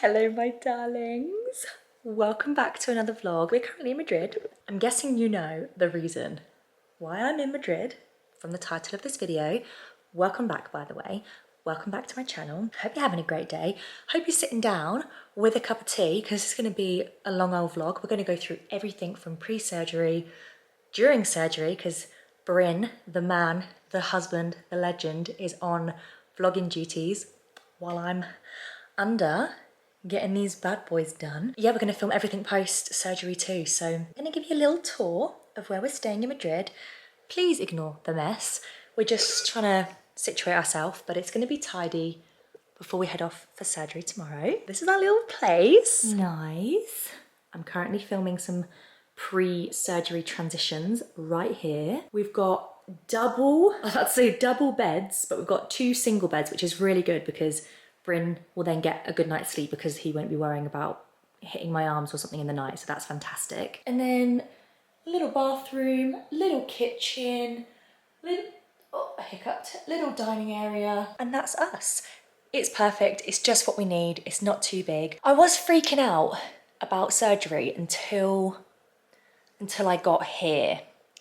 Hello my darlings, welcome back to another vlog. We're currently in Madrid. I'm guessing you know the reason why I'm in Madrid from the title of this video. Welcome back, by the way. Welcome back to my channel. Hope you're having a great day. Hope you're sitting down with a cup of tea because it's going to be a long old vlog. We're going to go through everything from pre-surgery, during surgery, because Bryn, the man, the husband, the legend, is on vlogging duties while I'm under getting these bad boys done. Yeah, we're going to film everything post-surgery too, so I'm going to give you a little tour of where we're staying in Madrid. Please ignore the mess. We're just trying to situate ourselves, but it's going to be tidy before we head off for surgery tomorrow. This is our little place. Nice. I'm currently filming some pre-surgery transitions right here. We've got double beds, but we've got 2 single beds, which is really good because Bryn will then get a good night's sleep because he won't be worrying about hitting my arms or something in the night, so that's fantastic. And then a little bathroom, little kitchen, little dining area, and that's us. It's perfect, it's just what we need, it's not too big. I was freaking out about surgery until I got here,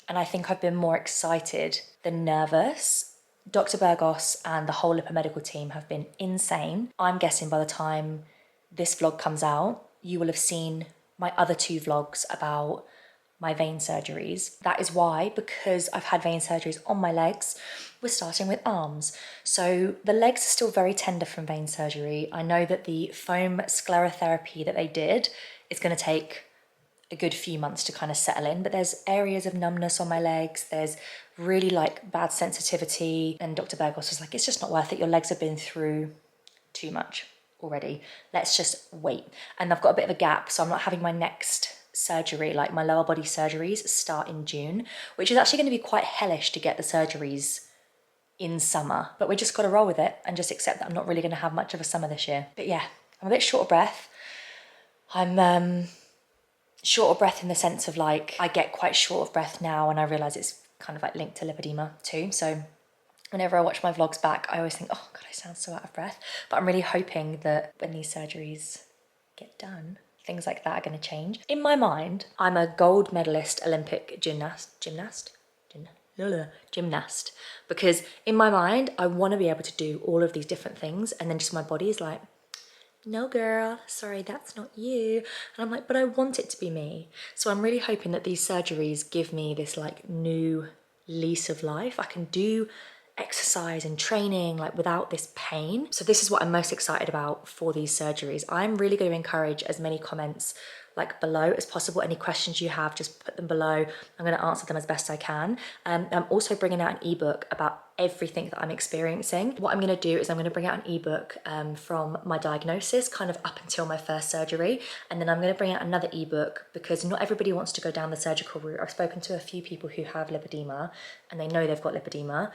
and I think I've been more excited than nervous. Dr. Burgos and the whole Lipoedema medical team have been insane. I'm guessing by the time this vlog comes out, you will have seen my other 2 vlogs about my vein surgeries. That is why, because I've had vein surgeries on my legs, we're starting with arms. So the legs are still very tender from vein surgery. I know that the foam sclerotherapy that they did is going to take a good few months to kind of settle in, but there's areas of numbness on my legs, there's really like bad sensitivity, and Dr. Burgos was like, it's just not worth it, your legs have been through too much already, let's just wait. And I've got a bit of a gap, so I'm not having my next surgery, like my lower body surgeries start in June, which is actually going to be quite hellish to get the surgeries in summer, but we just got to roll with it and just accept that I'm not really going to have much of a summer this year. But yeah, I'm a bit short of breath. I'm short of breath in the sense of like, I get quite short of breath now, and I realise it's kind of like linked to lipedema too. So whenever I watch my vlogs back, I always think, oh God, I sound so out of breath. But I'm really hoping that when these surgeries get done, things like that are going to change. In my mind, I'm a gold medalist Olympic gymnast, because in my mind, I want to be able to do all of these different things, and then just my body is like, no girl, sorry, that's not you. And I'm like, but I want it to be me. So I'm really hoping that these surgeries give me this like new lease of life. I can do exercise and training like without this pain. So this is what I'm most excited about for these surgeries. I'm really going to encourage as many comments like below as possible. Any questions you have, just put them below. I'm going to answer them as best I can. I'm also bringing out an ebook about everything that I'm experiencing. What I'm going to do is I'm going to bring out an ebook from my diagnosis kind of up until my first surgery, and then I'm going to bring out another ebook because not everybody wants to go down the surgical route. I've spoken to a few people who have lipedema and they know they've got lipedema,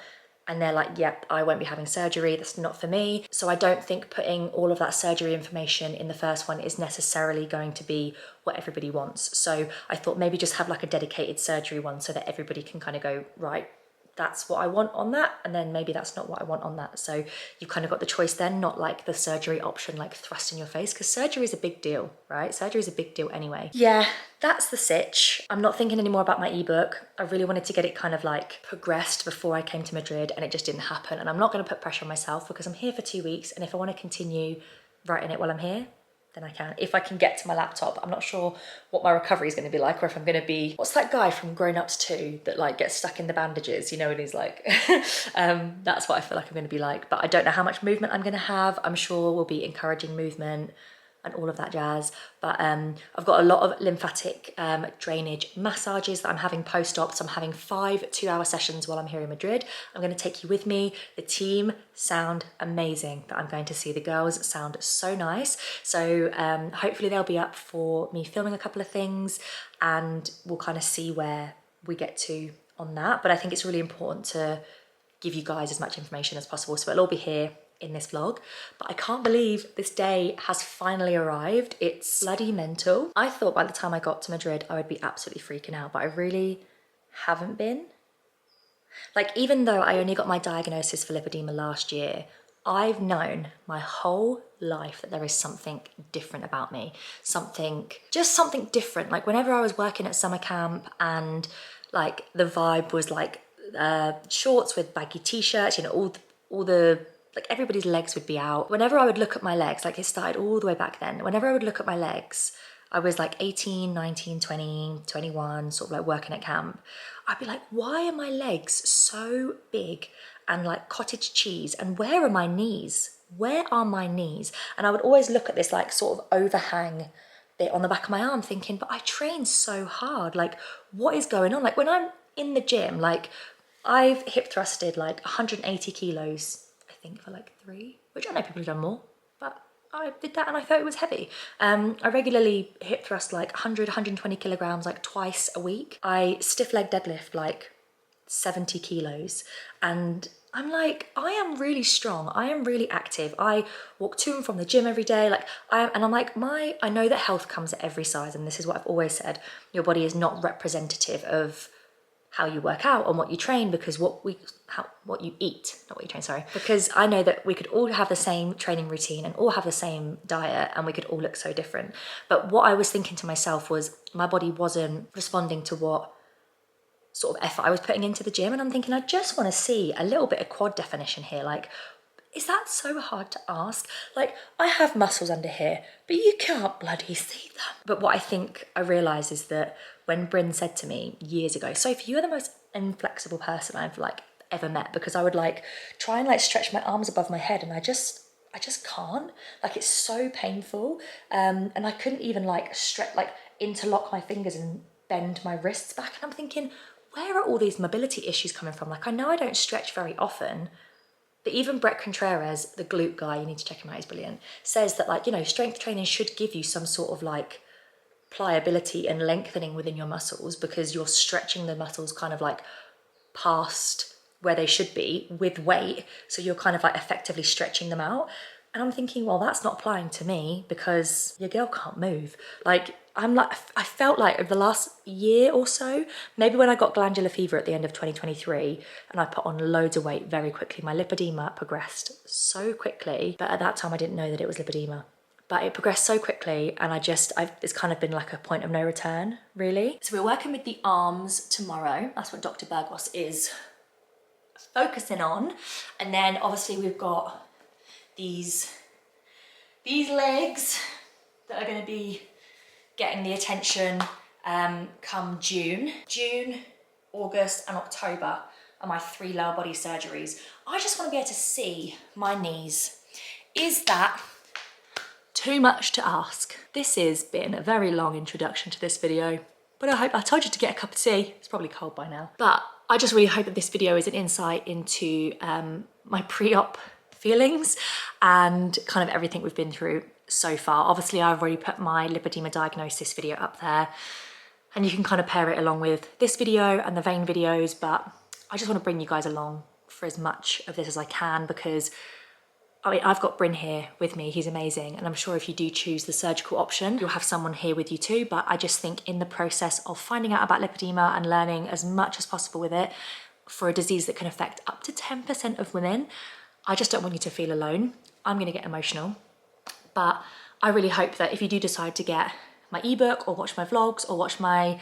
and they're like, yep, I won't be having surgery, that's not for me. So I don't think putting all of that surgery information in the first one is necessarily going to be what everybody wants. So I thought maybe just have like a dedicated surgery one so that everybody can kind of go, right, that's what I want on that, and then maybe that's not what I want on that. So you've kind of got the choice then, not like the surgery option like thrust in your face, because surgery is a big deal, right? Surgery is a big deal anyway. Yeah, that's the sitch. I'm not thinking anymore about my ebook. I really wanted to get it kind of like progressed before I came to Madrid, and it just didn't happen. And I'm not going to put pressure on myself because I'm here for 2 weeks, and if I want to continue writing it while I'm here, then I can. If I can get to my laptop, I'm not sure what my recovery is going to be like, or if I'm going to be, what's that guy from Grown Ups 2 that like gets stuck in the bandages, you know, and he's like, that's what I feel like I'm going to be like. But I don't know how much movement I'm going to have. I'm sure we'll be encouraging movement and all of that jazz. But I've got a lot of lymphatic drainage massages that I'm having post-op. So I'm having 5 2-hour sessions while I'm here in Madrid. I'm going to take you with me. The team sound amazing that I'm going to see. The girls sound so nice. So hopefully they'll be up for me filming a couple of things, and we'll kind of see where we get to on that. But I think it's really important to give you guys as much information as possible. So it'll all be here in this vlog, but I can't believe this day has finally arrived. It's bloody mental. I thought by the time I got to Madrid I would be absolutely freaking out, but I really haven't been. Like, even though I only got my diagnosis for lipedema last year, I've known my whole life that there is something different about me, just something different. Like whenever I was working at summer camp and like the vibe was like shorts with baggy t-shirts, you know, all the like everybody's legs would be out. Whenever I would look at my legs, like it started all the way back then, whenever I would look at my legs, I was like 18, 19, 20, 21, sort of like working at camp. I'd be like, why are my legs so big and like cottage cheese? And where are my knees? Where are my knees? And I would always look at this like sort of overhang bit on the back of my arm thinking, but I train so hard. Like, what is going on? Like when I'm in the gym, like I've hip thrusted like 180 kilos, I think for like 3, which I know people have done more, but I did that and I thought it was heavy. I regularly hip thrust like 100, 120 kilograms like twice a week. I stiff leg deadlift like 70 kilos. And I'm like, I am really strong. I am really active. I walk to and from the gym every day. I'm like, I know that health comes at every size. And this is what I've always said. Your body is not representative of how you work out and what you train, because what you eat, not what you train, sorry. Because I know that we could all have the same training routine and all have the same diet and we could all look so different. But what I was thinking to myself was my body wasn't responding to what sort of effort I was putting into the gym. And I'm thinking, I just want to see a little bit of quad definition here. Like, is that so hard to ask? Like, I have muscles under here, but you can't bloody see them. But what I think I realised is that when Bryn said to me years ago, Soph, you are the most inflexible person I've like ever met, because I would like try and like stretch my arms above my head and I just can't. Like, it's so painful. And I couldn't even like interlock my fingers and bend my wrists back. And I'm thinking, where are all these mobility issues coming from? Like, I know I don't stretch very often, but even Brett Contreras, the glute guy, you need to check him out, he's brilliant, says that like, you know, strength training should give you some sort of like pliability and lengthening within your muscles, because you're stretching the muscles kind of like past where they should be with weight. So you're kind of like effectively stretching them out. And I'm thinking, well, that's not applying to me because your girl can't move. Like, I felt like over the last year or so, maybe when I got glandular fever at the end of 2023 and I put on loads of weight very quickly, my lipedema progressed so quickly. But at that time I didn't know that it was lipedema. But it progressed so quickly and it's kind of been like a point of no return, really. So we're working with the arms tomorrow. That's what Dr. Burgos is focusing on. And then obviously we've got these legs that are going to be getting the attention come June. June, August and October are my 3 lower body surgeries. I just want to be able to see my knees. Is that too much to ask? This has been a very long introduction to this video, but I told you to get a cup of tea. It's probably cold by now. But I just really hope that this video is an insight into my pre-op feelings and kind of everything we've been through so far. Obviously, I've already put my lipedema diagnosis video up there and you can kind of pair it along with this video and the vein videos, but I just want to bring you guys along for as much of this as I can, because I mean, I've got Bryn here with me, he's amazing, and I'm sure if you do choose the surgical option, you'll have someone here with you too, but I just think in the process of finding out about lipedema and learning as much as possible with it for a disease that can affect up to 10% of women, I just don't want you to feel alone. I'm gonna get emotional, but I really hope that if you do decide to get my ebook or watch my vlogs or watch my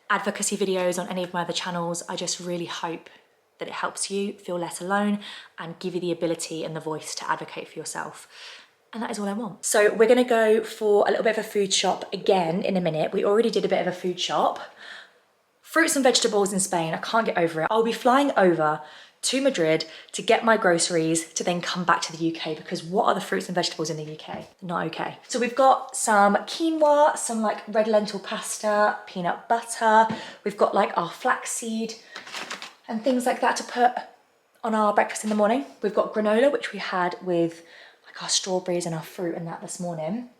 advocacy videos on any of my other channels, I just really hope that it helps you feel less alone and give you the ability and the voice to advocate for yourself. And that is all I want. So we're gonna go for a little bit of a food shop again in a minute. We already did a bit of a food shop. Fruits and vegetables in Spain, I can't get over it. I'll be flying over to Madrid to get my groceries to then come back to the UK, because what are the fruits and vegetables in the UK? Not okay. So we've got some quinoa, some like red lentil pasta, peanut butter. We've got like our flaxseed and things like that to put on our breakfast in the morning. We've got granola, which we had with like our strawberries and our fruit and that this morning.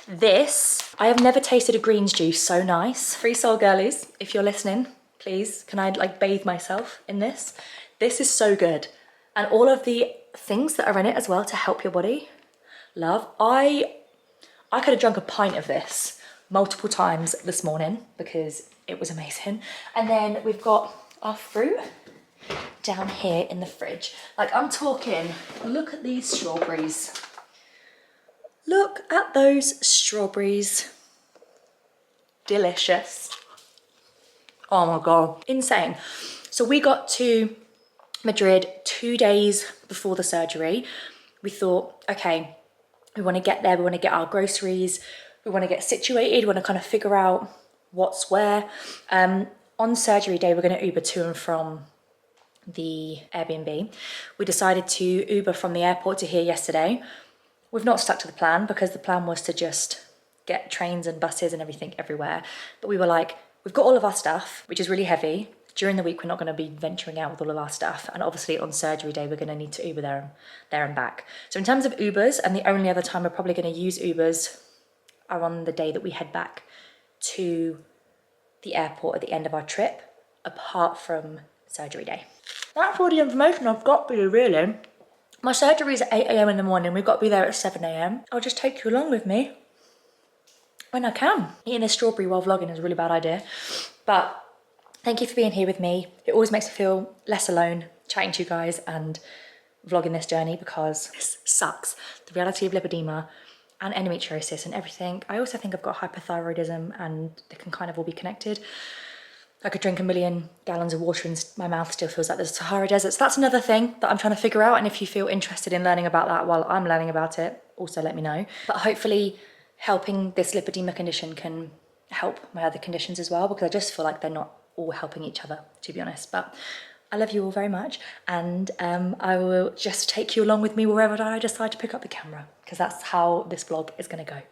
This, I have never tasted a greens juice so nice. Free Soul girlies, if you're listening, please, can I like bathe myself in this? This is so good. And all of the things that are in it as well to help your body. Love. I could have drunk a pint of this multiple times this morning because it was amazing. And then we've got our fruit. down here in the fridge. Like, I'm talking, look at these strawberries. Look at those strawberries. Delicious. Oh my God, insane. So we got to Madrid 2 days before the surgery. We thought, okay, we want to get there, we want to get our groceries, we want to get situated, we want to kind of figure out what's where. On surgery day, we're going to Uber to and from the Airbnb. We decided to Uber from the airport to here yesterday. We've not stuck to the plan because the plan was to just get trains and buses and everything everywhere. But we were like, we've got all of our stuff, which is really heavy. During the week, we're not going to be venturing out with all of our stuff. And obviously on surgery day, we're going to need to Uber there and back. So in terms of Ubers, and the only other time we're probably going to use Ubers are on the day that we head back to the airport at the end of our trip, apart from surgery day. That's all the information I've got for you, really. My surgery is at 8 AM in the morning. We've got to be there at 7 AM. I'll just take you along with me when I can. Eating a strawberry while vlogging is a really bad idea. But thank you for being here with me. It always makes me feel less alone chatting to you guys and vlogging this journey, because this sucks. The reality of lipedema and endometriosis and everything. I also think I've got hypothyroidism, and they can kind of all be connected. I could drink 1 million gallons of water and my mouth still feels like there's a Sahara Desert. So that's another thing that I'm trying to figure out. And if you feel interested in learning about that while I'm learning about it, also let me know. But hopefully helping this lipedema condition can help my other conditions as well, because I just feel like they're not all helping each other, to be honest. But I love you all very much, and I will just take you along with me wherever I decide to pick up the camera, because that's how this vlog is going to go.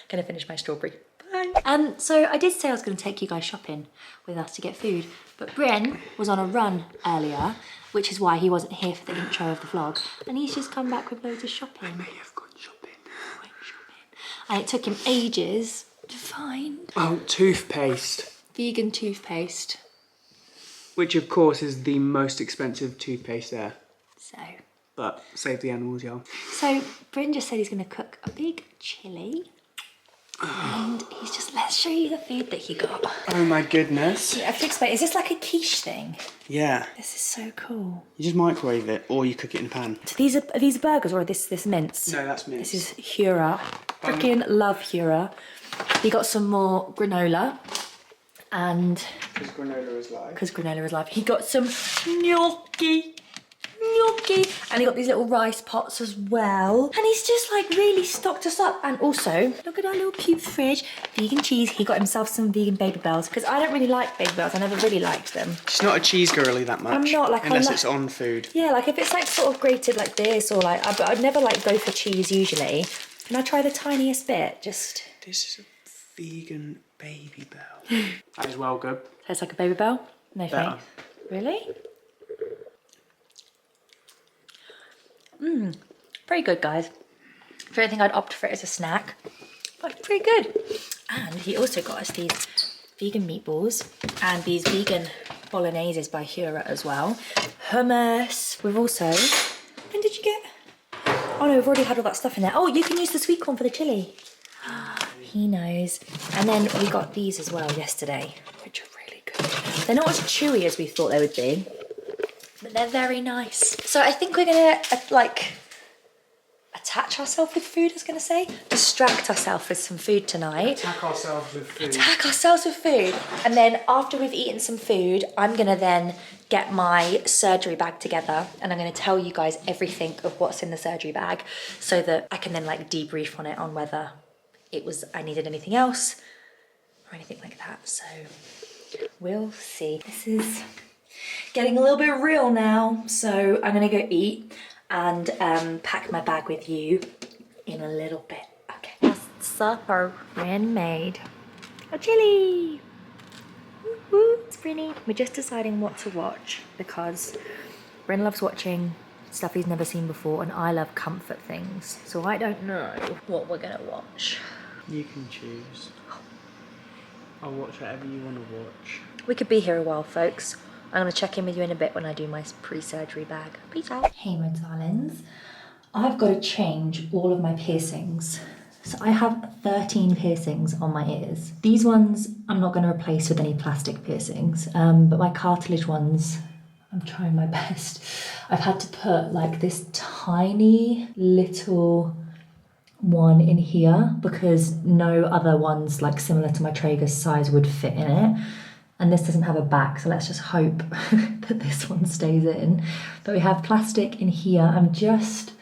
Gonna finish my strawberry. Bye. So I did say I was going to take you guys shopping with us to get food, but Bryn was on a run earlier, which is why he wasn't here for the intro of the vlog, and he's just come back with loads of shopping. I may have gone shopping. And it took him ages to find. Oh, toothpaste. Vegan toothpaste. Which of course is the most expensive toothpaste there. So. But save the animals, y'all. So Bryn just said he's going to cook a big chilli. And he's just, let's show you the food that he got. Oh my goodness. Yeah, I have to explain, is this like a quiche thing? Yeah. This is so cool. You just microwave it, or you cook it in a pan. So are these burgers, or are this mince? No, that's mince. This is Hura. Freaking love Hura. He got some more granola. And because granola is live. Because granola is live. He got some gnocchi. And he got these little rice pots as well. And he's just like really stocked us up. And also, look at our little cute fridge. Vegan cheese. He got himself some vegan Baby Bells, because I don't really like Baby Bells. I never really liked them. She's not a cheese girly that much. I'm not, like, unless it's on food. Yeah, like if it's like sort of grated like this, or like, I'd never like go for cheese usually. Can I try the tiniest bit? Just. This is a vegan Baby Bell. That is well good. Tastes like a Baby Bell? No Better. thanks. Really? Pretty good, guys. I don't think I'd opt for it as a snack, but pretty good. And he also got us these vegan meatballs and these vegan bologneses by Hura as well. Hummus. We've also, when did you get? Oh no, we've already had all that stuff in there. Oh, you can use the sweet corn for the chili. He knows. And then we got these as well yesterday, which are really good. They're not as chewy as we thought they would be, but they're very nice. So I think we're gonna like attach ourselves with food, I was gonna say. Distract ourselves with some food tonight. Attack ourselves with food. Attack ourselves with food. And then after we've eaten some food, I'm gonna then get my surgery bag together, and I'm gonna tell you guys everything of what's in the surgery bag, so that I can then like debrief on it, on whether I needed anything else or anything like that. So we'll see. This is getting a little bit real now. So I'm gonna go eat and pack my bag with you in a little bit. Okay. Last supper, Bryn made a chili. Woo-hoo. It's pretty. We're just deciding what to watch, because Bryn loves watching stuff he's never seen before, and I love comfort things. So I don't know what we're gonna watch. You can choose. I'll watch whatever you want to watch. We could be here a while, folks. I'm gonna check in with you in a bit when I do my pre-surgery bag. Peace out. Hey, my darlings. I've got to change all of my piercings. So I have 13 piercings on my ears. These ones I'm not going to replace with any plastic piercings, but my cartilage ones I'm trying my best. I've had to put like this tiny little one in here because no other ones like similar to my Traeger's size would fit in it. And this doesn't have a back, so let's just hope that this one stays in. But we have plastic in here. I'm just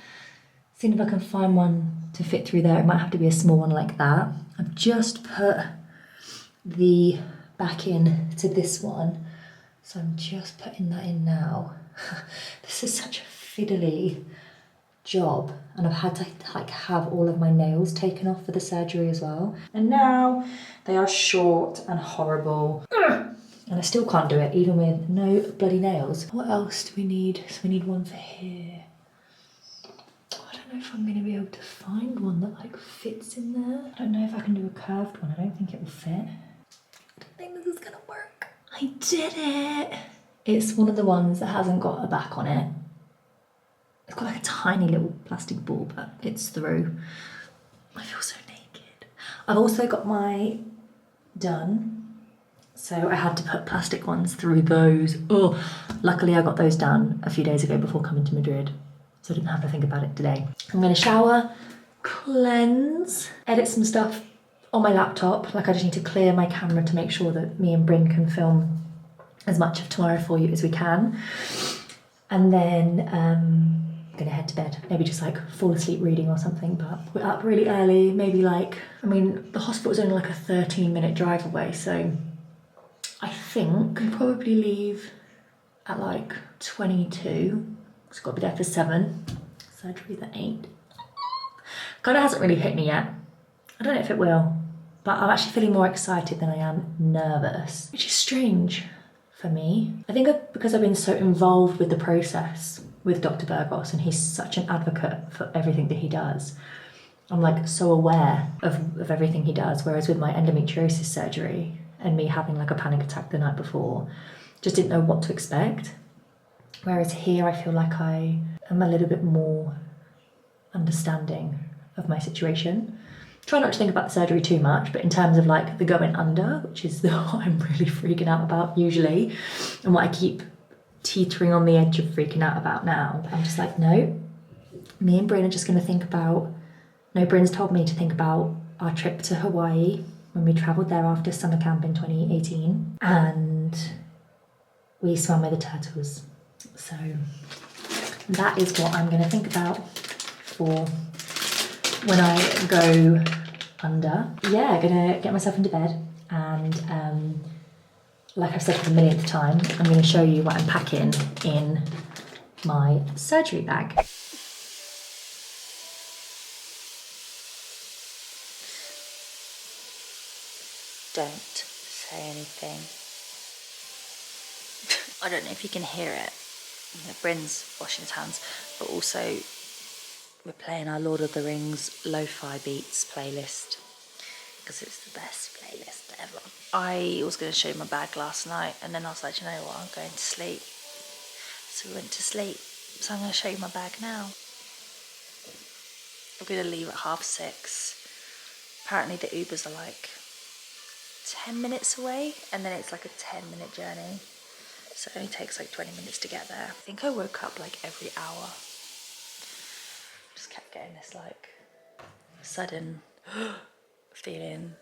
seeing if I can find one to fit through there. It might have to be a small one like that. I've just put the back in to this one. So I'm just putting that in now. This is such a fiddly job, and I've had to like have all of my nails taken off for the surgery as well. And now they are short and horrible. And I still can't do it, even with no bloody nails. What else do we need? So we need one for here. I don't know if I'm gonna be able to find one that like fits in there. I don't know if I can do a curved one. I don't think it will fit. I don't think this is gonna work. I did it. It's one of the ones that hasn't got a back on it. It's got like a tiny little plastic ball, but it's through. I feel so naked. I've also got my done. So I had to put plastic ones through those. Oh, luckily I got those done a few days ago before coming to Madrid. So I didn't have to think about it today. I'm gonna shower, cleanse, edit some stuff on my laptop. Like I just need to clear my camera to make sure that me and Bryn can film as much of tomorrow for you as we can. And then I'm gonna head to bed. Maybe just like fall asleep reading or something, but we're up really early. Maybe like, I mean, the hospital's only like a 13-minute drive away, so I think I'll probably leave at like 22. It's got to be there for 7. Surgery's at 8. Kind of hasn't really hit me yet. I don't know if it will, but I'm actually feeling more excited than I am nervous, which is strange for me. I think because I've been so involved with the process with Dr. Burgos, and he's such an advocate for everything that he does. I'm like so aware of everything he does, whereas with my endometriosis surgery and me having like a panic attack the night before, just didn't know what to expect. Whereas here I feel like I am a little bit more understanding of my situation. Try not to think about the surgery too much, but in terms of like the going under, which is what I'm really freaking out about usually, and what I keep teetering on the edge of freaking out about now, I'm just like, no, me and Bryn are just gonna think about, no, Bryn's told me to think about our trip to Hawaii when we travelled there after summer camp in 2018, and we swam with the turtles. So that is what I'm going to think about for when I go under. Yeah, I'm going to get myself into bed, and like I've said for the millionth time, I'm going to show you what I'm packing in my surgery bag. Don't say anything. I don't know if you can hear it. You know, Bryn's washing his hands, but also we're playing our Lord of the Rings lo-fi beats playlist because it's the best playlist ever. I was going to show you my bag last night, and then I was like, you know what, I'm going to sleep. So we went to sleep. So I'm going to show you my bag now. I'm going to leave at 6:30. Apparently the Ubers are like 10 minutes away, and then it's like a 10-minute journey. So it only takes like 20 minutes to get there. I think I woke up like every hour. Just kept getting this like sudden feeling,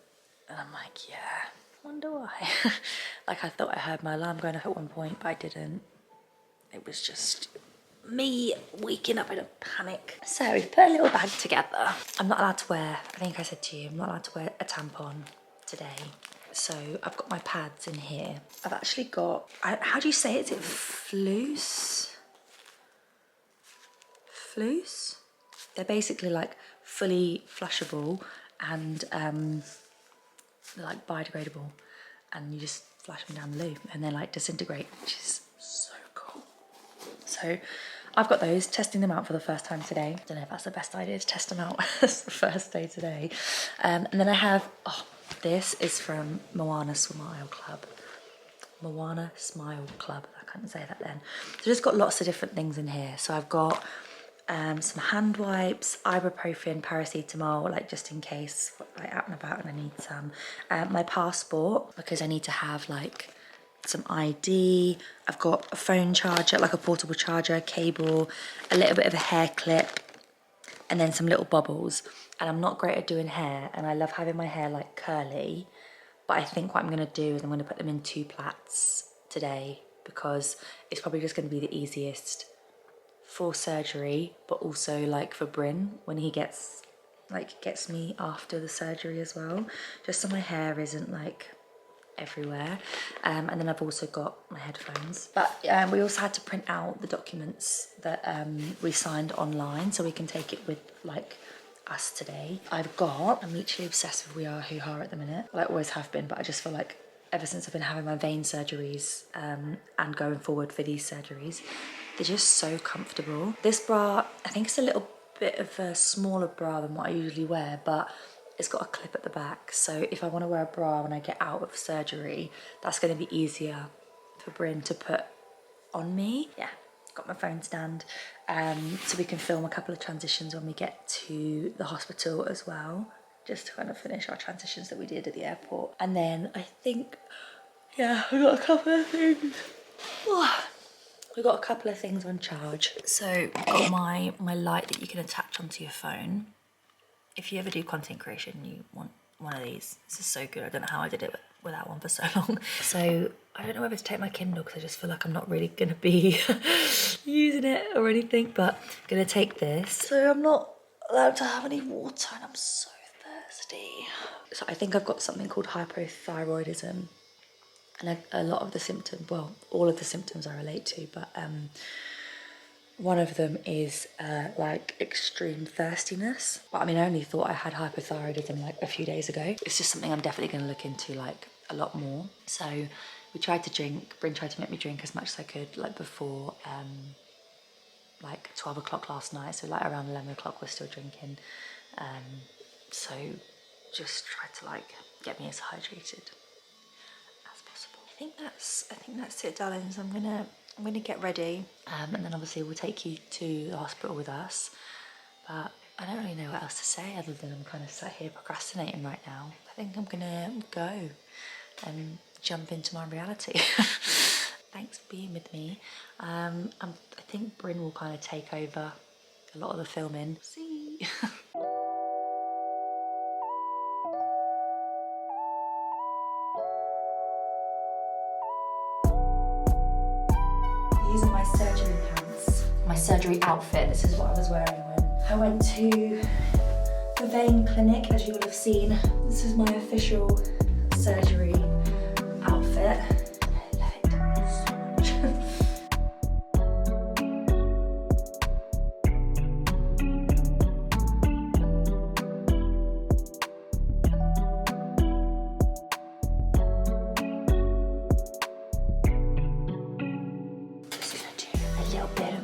and I'm like, yeah, wonder why. Like I thought I heard my alarm going off at one point, but I didn't. It was just me waking up in a panic. So we've put a little bag together. I'm not allowed to wear, I think I said to you, I'm not allowed to wear a tampon today. So I've got my pads in here. I've actually got, how do you say it? Is it fluce? Fluce? They're basically like fully flushable and like biodegradable, and you just flush them down the loo and they like disintegrate, which is so cool. So I've got those, testing them out for the first time today. I don't know if that's the best idea to test them out as the first day today. And then I have, this is from Moana Smile Club. Moana Smile Club, I couldn't say that then. So just got lots of different things in here. So I've got some hand wipes, ibuprofen, paracetamol, like just in case, like out and about and I need some. My passport, because I need to have like some ID, I've got a phone charger, like a portable charger, cable, a little bit of a hair clip, and then some little bobbles. And I'm not great at doing hair, and I love having my hair like curly, but I think what I'm gonna do is I'm gonna put them in 2 plaits today, because it's probably just gonna be the easiest for surgery, but also like for Bryn when he gets me after the surgery as well, just so my hair isn't like everywhere. And then I've also got my headphones, but we also had to print out the documents that we signed online so we can take it with like us today. I'm literally obsessed with We Are Hoo Ha at the minute. Well, I always have been, but I just feel like ever since I've been having my vein surgeries and going forward for these surgeries, they're just so comfortable. This bra, I think it's a little bit of a smaller bra than what I usually wear, but it's got a clip at the back, so if I want to wear a bra when I get out of surgery, that's going to be easier for Bryn to put on me. Yeah, got my phone stand, so we can film a couple of transitions when we get to the hospital as well, just to kind of finish our transitions that we did at the airport. And then I think, yeah, we got a couple of things. We've got a couple of things on charge. So I've got my light that you can attach onto your phone. If you ever do content creation, you want one of these. This is so good. I don't know how I did it without one for so long. So I don't know whether to take my Kindle, because I just feel like I'm not really gonna be using it or anything, but I'm gonna take this. So I'm not allowed to have any water and I'm so thirsty. So I think I've got something called hypothyroidism. And a lot of the symptoms, well, all of the symptoms I relate to, but one of them is like extreme thirstiness. But I mean, I only thought I had hypothyroidism like a few days ago. It's just something I'm definitely going to look into like a lot more. So we tried to drink, Bryn tried to make me drink as much as I could like before like 12 o'clock last night. So like around 11 o'clock we're still drinking. So just tried to like get me as hydrated. I think that's it, darlings. I'm gonna get ready, and then obviously we'll take you to the hospital with us. But I don't really know what else to say other than I'm kind of sat here procrastinating right now. I think I'm gonna go and jump into my reality. Thanks for being with me. I think Bryn will kind of take over a lot of the filming. See. These are my surgery pants, my surgery outfit. This is what I was wearing when I went to the vein clinic, as you will have seen. This is my official surgery outfit. I love it so much.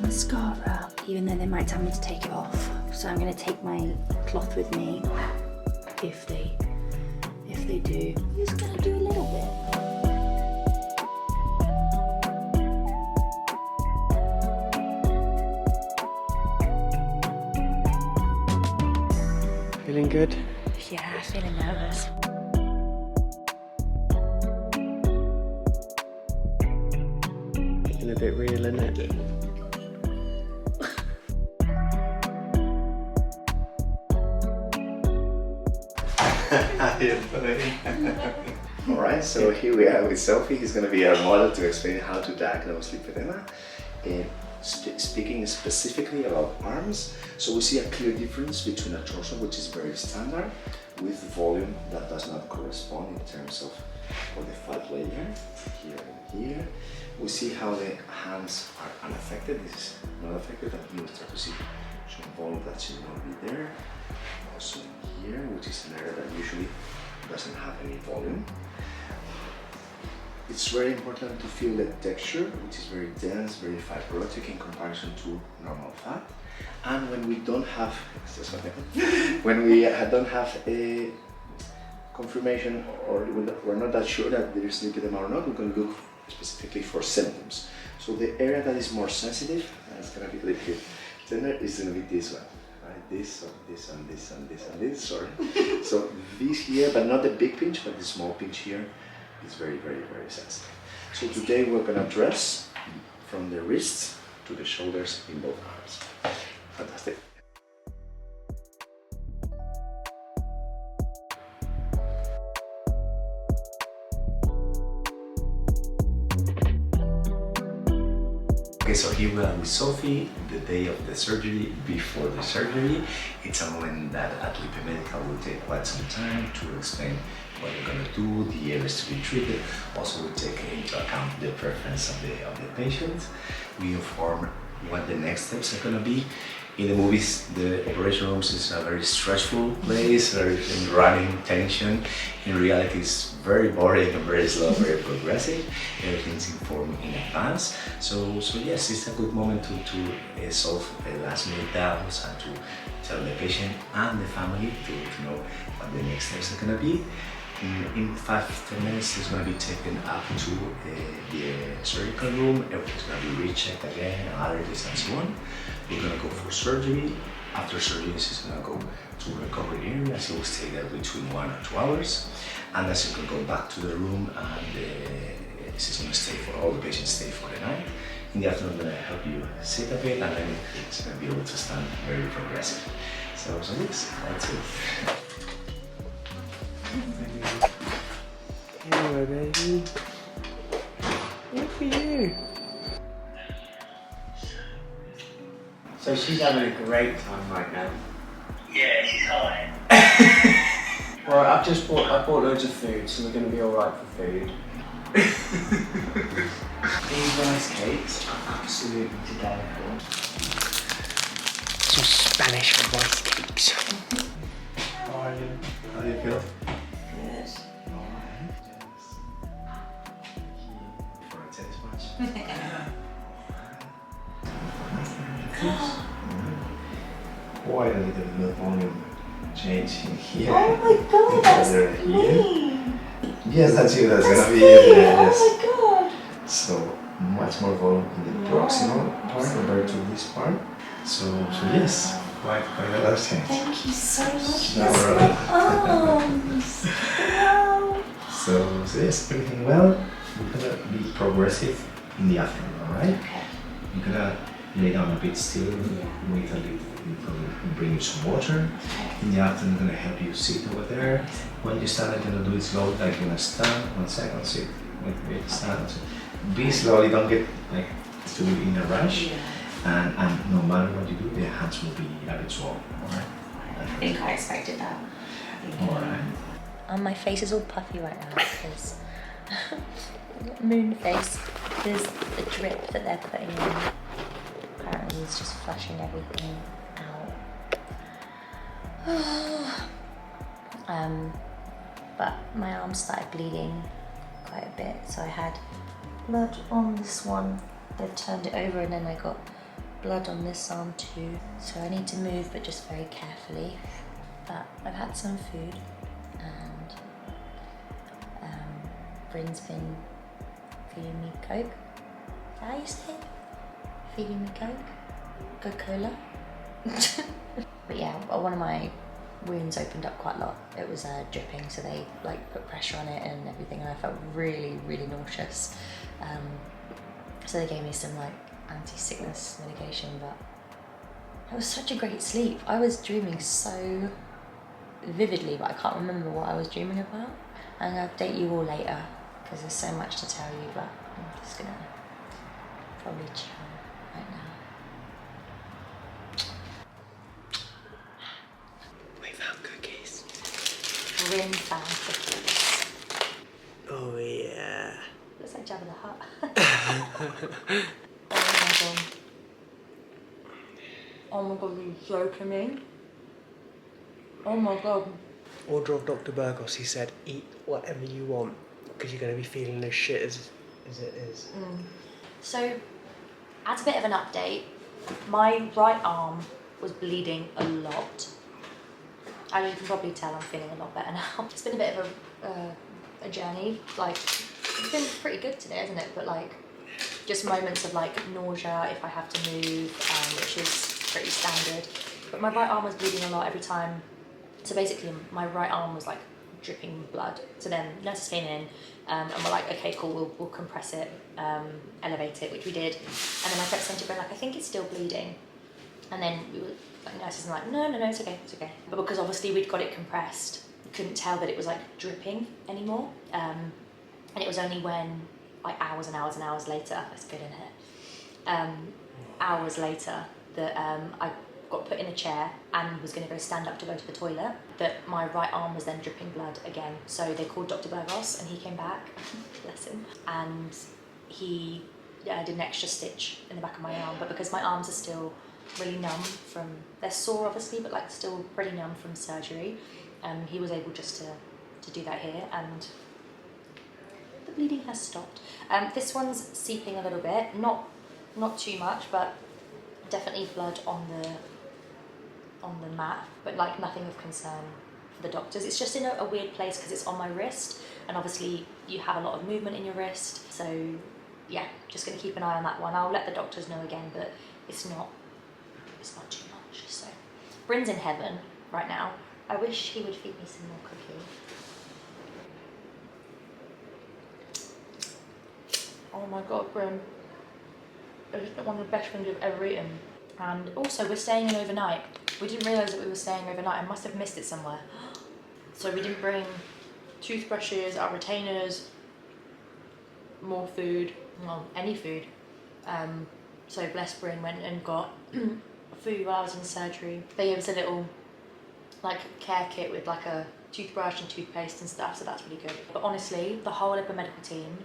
Mascara, even though they might tell me to take it off. So I'm going to take my cloth with me if they do. I'm just going to do a little bit. Feeling good? Yeah, feeling nervous. Feeling a bit real, isn't it? Alright, so here we are with Sophie. He's going to be our model to explain how to diagnose lipedema. Speaking specifically about arms, so we see a clear difference between a torso, which is very standard, with volume that does not correspond in terms of the fat layer, here and here. We see how the hands are unaffected. This is not affected, and you start to see some volume that should not be there. Also in here, which is an area that usually doesn't have any volume. It's very important to feel the texture, which is very dense, very fibrotic in comparison to normal fat. And when we don't have, don't have a confirmation, or we're not that sure that there is lipedema or not, we can look specifically for symptoms. So the area that is more sensitive, and it's going to be a little bit tender, is going to be this one. This, this, and this, and this, and this, sorry. So this here, but not the big pinch, but the small pinch here, is very, very, very sensitive. So today we're gonna dress from the wrists to the shoulders in both arms. Fantastic. Okay, so here we are with Sophie, the day of the surgery, before the surgery. It's a moment that at Lipedema will take quite some time to explain what we're going to do, the areas to be treated. Also, we take into account the preference of the patient. We inform what the next steps are going to be. In the movies, the operation rooms is a very stressful place, everything running, tension. In reality, it's very boring and very slow, very progressive. Everything's informed in advance. So yes, it's a good moment to solve the last minute doubts and to tell the patient and the family to know what the next steps are going to be. In 5-10 minutes, it's going to be taken up to the surgical room. Everything's going to be rechecked again, allergies and so on. We're going to go for surgery. After surgery, she's going to go to recovery area. She will stay there between 1 or 2 hours. And then she can go back to the room and she's going to stay for, all the patients stay for the night. In the afternoon, I'm going to help you sit a bit and then it's going to be able to stand very progressive. So yes, that's it. Hello, baby. Good for you. So she's having a great time right now. Yeah, she's high. Right, I bought loads of food, so we're going to be alright for food. These rice cakes are absolutely to die for. Some Spanish rice cakes. How are you? How do you feel? Yes. Alright. Yes. For a tennis match. Quite a little bit of volume change in here. Oh my god, that's Here. me! Yes, that's you. That's gonna be me. it. Yes. Oh my god! So much more volume in the proximal part compared to this part. So yes, quite a lot of change. Thank you so much. No That's problem. my arms. Wow. So yes, everything well. We're gonna be progressive in the afternoon, alright? Okay. You're gonna lay down a bit still, wait a little, we'll bring you some water. In the afternoon, I'm gonna help you sit over there. When you stand, I'm gonna do it slowly, like you're gonna stand, 1 second, sit, wait, stand. Be slowly, don't get like to in a rush. Yeah. And no matter what you do, the hands will be a bit swollen, alright? I think I expected that. Alright. My face is all puffy right now because moon face. There's the drip that they're putting in. Apparently it's just flushing everything out. But my arm started bleeding quite a bit, so I had blood on this one. They've turned it over and then I got blood on this arm too. So I need to move, but just very carefully. But I've had some food and Bryn's been feeding me Coke. Is that how you say it? Feeding me Coke? Coca-Cola? But yeah, one of my wounds opened up quite a lot. It was dripping, so they like put pressure on it and everything, and I felt really, really nauseous. So they gave me some like anti-sickness medication, but it was such a great sleep. I was dreaming so vividly, but I can't remember what I was dreaming about. And I'll update you all later because there's so much to tell you, but I'm just gonna probably chill right now. We found cookies. Bryn found cookies. Oh yeah. Looks like Jabba the Hutt. Oh my god. Oh my god, you're joking me? Oh my god. Order of Dr. Burgos, he said, eat whatever you want because you're going to be feeling as shit as it is. So, as a bit of an update, my right arm was bleeding a lot. As you can probably tell, I'm feeling a lot better now. It's been a bit of a journey. Like, it's been pretty good today, hasn't it? But like, just moments of like nausea if I have to move, which is pretty standard. But my right arm was bleeding a lot every time. So basically, my right arm was like dripping blood. So then nurses came in and we're like, okay, cool, we'll compress it, elevate it, which we did. And then I kept saying to Bryn, like, I think it's still bleeding. And then we were like, nurses were like, no, it's okay. But because obviously we'd got it compressed, we couldn't tell that it was like dripping anymore. And it was only when like hours and hours and hours later, that's good in here, hours later that I got put in a chair and was going to go stand up to go to the toilet, that my right arm was then dripping blood again. So they called Dr. Burgos and he came back, bless him, and he did an extra stitch in the back of my arm. But because my arms are still really numb from, they're sore obviously, but like still pretty numb from surgery, he was able just to do that here, and the bleeding has stopped. This one's seeping a little bit, not too much, but definitely blood on the mat, but like nothing of concern for the doctors. It's just in a weird place because it's on my wrist, and obviously you have a lot of movement in your wrist, so yeah, just going to keep an eye on that one. I'll let the doctors know again, but it's not too much. So Bryn's in heaven right now. I wish he would feed me some more cookie. Oh my god, Bryn, it's one of the best things I've ever eaten. And also we're staying in overnight. We didn't realise that we were staying overnight. I must have missed it somewhere. So we didn't bring toothbrushes, our retainers, more food, well, any food. So bless Bryn went and got food while I was in surgery. They gave us a little like care kit with like a toothbrush and toothpaste and stuff, so that's really good. But honestly, the whole Ebook medical team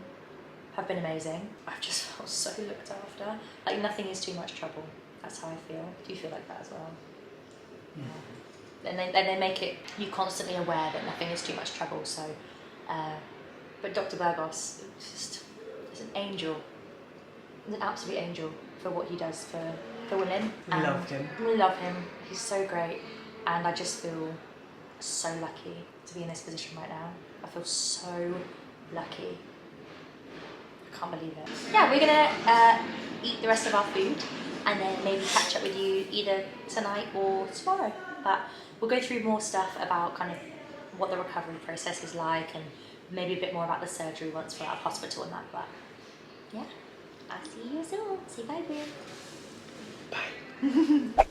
have been amazing. I've just felt so looked after. Like nothing is too much trouble. That's how I feel. Do you feel like that as well? Yeah. And they make it you constantly aware that nothing is too much trouble. So, but Dr. Burgos is an angel. He's an absolute angel for what he does for women. We love him. We love him. He's so great, and I just feel so lucky to be in this position right now. I feel so lucky. I can't believe it. Yeah, we're gonna eat the rest of our food and then maybe catch up with you either tonight or tomorrow. But we'll go through more stuff about kind of what the recovery process is like, and maybe a bit more about the surgery once we're out of hospital and that. But yeah, I'll see you soon. Say bye, Brian. Bye.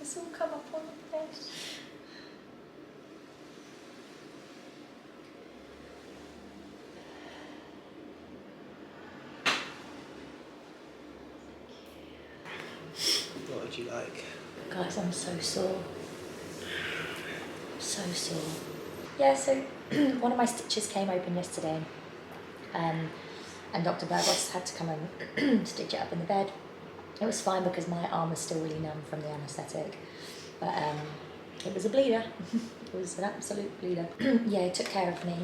This will come up on the face. What would you like? Guys, I'm so sore. So sore. Yeah, so one of my stitches came open yesterday, and Dr. Burgos had to come and stitch it up in the bed. It was fine because my arm was still really numb from the anaesthetic, but it was a bleeder. It was an absolute bleeder. Yeah, he took care of me,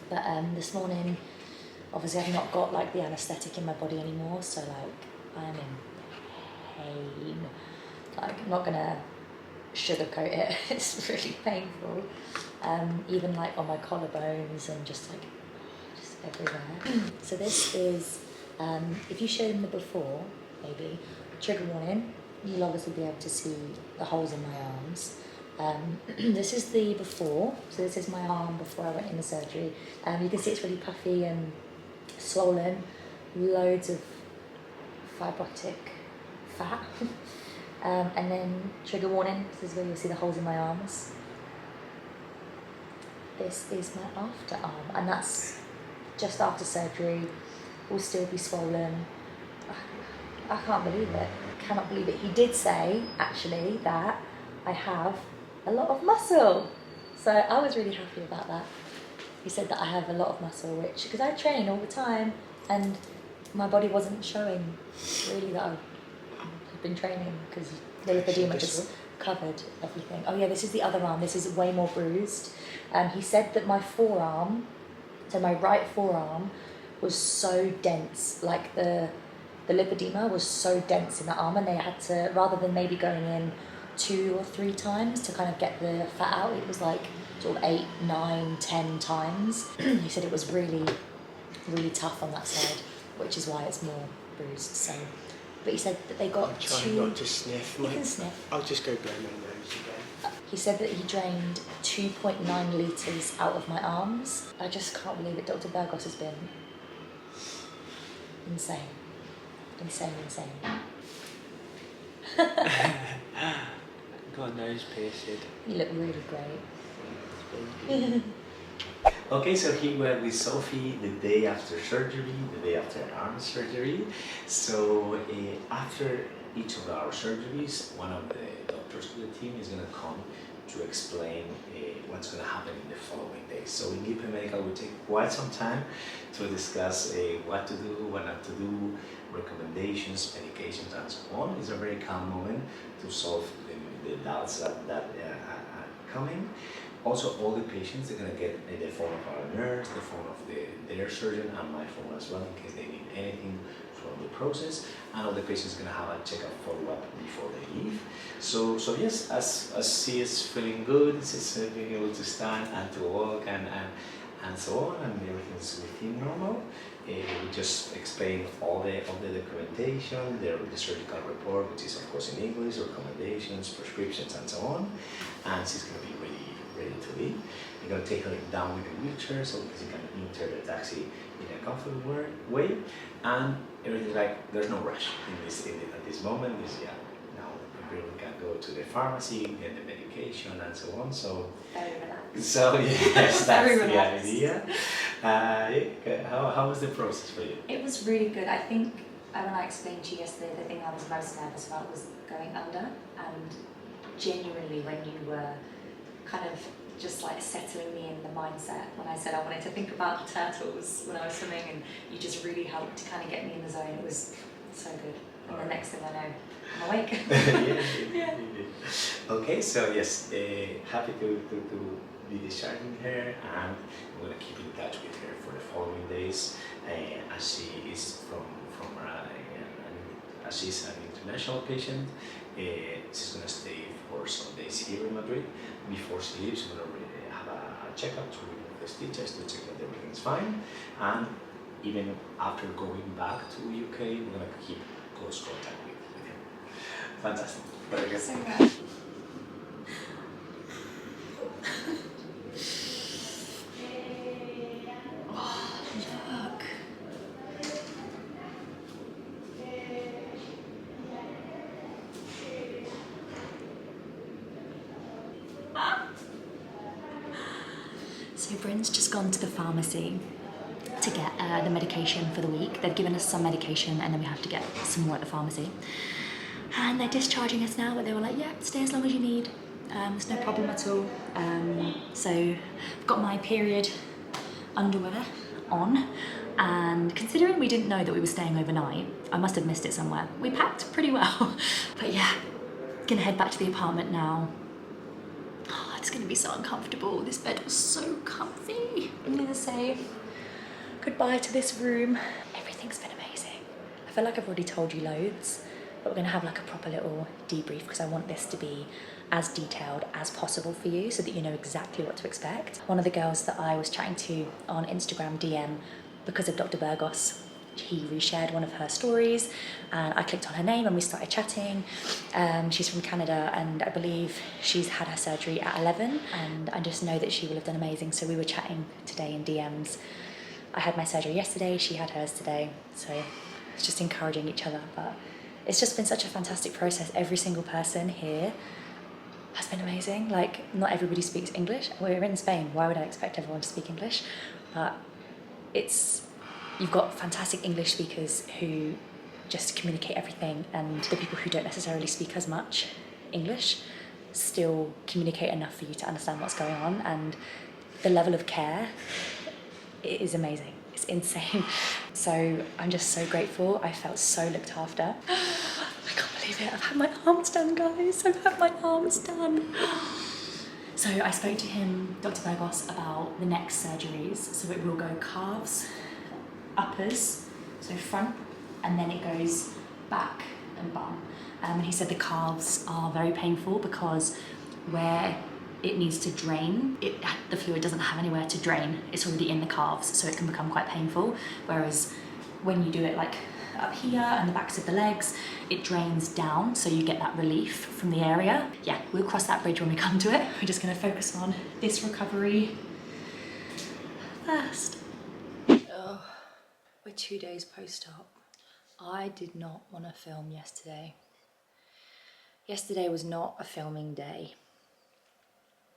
but this morning, obviously I've not got like the anaesthetic in my body anymore, so like I'm in pain. Like I'm not gonna sugarcoat it. It's really painful. Even like on my collarbones and just everywhere. So this is, if you show them the before, maybe, trigger warning, you'll obviously be able to see the holes in my arms. This is the before, so this is my arm before I went in the surgery. You can see it's really puffy and swollen, loads of fibrotic fat. And then trigger warning, this is where you'll see the holes in my arms. This is my after arm, and that's just after surgery. Will still be swollen. I can't believe it. I cannot believe it. He did say, actually, that I have a lot of muscle. So I was really happy about that. He said that I have a lot of muscle, which, because I train all the time, and my body wasn't showing really that I've been training, because the lipedema just covered everything. Oh yeah, this is the other arm. This is way more bruised. He said that my forearm, so my right forearm, was so dense, like the lipedema was so dense in that arm, and they had to, rather than maybe going in 2 or 3 times to kind of get the fat out, it was like sort of 8, 9, 10 times. He said it was really, really tough on that side, which is why it's more bruised. So, but he said that they got I'm trying not to sniff. You can sniff. I'll just go blow my nose again. He said that he drained 2.9 litres out of my arms. I just can't believe it. Dr. Burgos has been insane. Insane. Got a nose pierced. You look really great. Okay, so here we are with Sophie the day after surgery, the day after arm surgery. So after each of our surgeries, one of the doctors of the team is going to come to explain what's going to happen in the following days. So in Lipoedema Medical, we take quite some time to discuss what to do, what not to do, recommendations, medications, and so on. It's a very calm moment to solve the doubts that are coming. Also, all the patients, they're going to get the phone of our nurse, the phone of their surgeon, and my phone as well, in case they need anything from the process. And all the patients are going to have a checkup follow-up before they leave. So yes, as she is feeling good, she's being able to stand and to walk and so on, and everything's within normal. We just explain all the documentation, the surgical report, which is of course in English, recommendations, prescriptions, and so on. And she's going to be ready to leave. You're going to take her down with a wheelchair so that she can enter the taxi in a comfortable way. And everything's like, there's no rush at this moment. Now everyone can go to the pharmacy, get the medication, and so on. So Very relaxed. So yes, that's Very the relaxed. idea. How was the process for you? It was really good. I think when I explained to you yesterday, the thing I was most nervous about was going under, and genuinely when you were kind of just like settling me in the mindset when I said I wanted to think about the turtles when I was swimming, and you just really helped to kind of get me in the zone. It was so good. And the next thing I know, I'm awake. Yeah. Okay, so yes, happy to be discharging her, and I'm going to keep in touch with her for the following days, as she is as she's an international patient. She's going to stay for some days here in Madrid. Before she leaves, she's going to have a checkup to remove the stitches to check that everything's fine. And even after going back to UK, we're going to keep close contact with him. Fantastic. Very good. So good. Look. So Bryn's just gone to the pharmacy to get the medication for the week. They've given us some medication and then we have to get some more at the pharmacy. And they're discharging us now, but they were like, yeah, stay as long as you need. There's no problem at all. So I've got my period underwear on, and considering we didn't know that we were staying overnight, I must have missed it somewhere. We packed pretty well. But yeah, gonna head back to the apartment now. Oh, it's gonna be so uncomfortable. This bed was so comfy. I'm gonna say goodbye to this room. Everything's been amazing. I feel like I've already told you loads, but we're gonna have like a proper little debrief because I want this to be as detailed as possible for you so that you know exactly what to expect. One of the girls that I was chatting to on Instagram DM, because of Dr. Burgos, he reshared one of her stories and I clicked on her name and we started chatting. She's from Canada and I believe she's had her surgery at 11, and I just know that she will have done amazing. So we were chatting today in DMs. I had my surgery yesterday, she had hers today, so it's just encouraging each other. But it's just been such a fantastic process. Every single person here has been amazing. Like, not everybody speaks English. We're in Spain, why would I expect everyone to speak English? But you've got fantastic English speakers who just communicate everything, and the people who don't necessarily speak as much English still communicate enough for you to understand what's going on, and the level of care, it is amazing. It's insane. So I'm just so grateful. I felt so looked after. I can't believe it. I've had my arms done, guys. I've had my arms done. So I spoke to him, Dr. Burgos, about the next surgeries. So it will go calves, uppers, so front, and then it goes back and bum. And he said the calves are very painful because where it needs to drain, the fluid doesn't have anywhere to drain. It's already in the calves, so it can become quite painful. Whereas when you do it like up here and the backs of the legs. It drains down, so you get that relief from the area. Yeah, we'll cross that bridge when we come to it. We're just gonna focus on this recovery first. Oh, we're 2 days post-op. I did not want to film yesterday. Yesterday was not a filming day.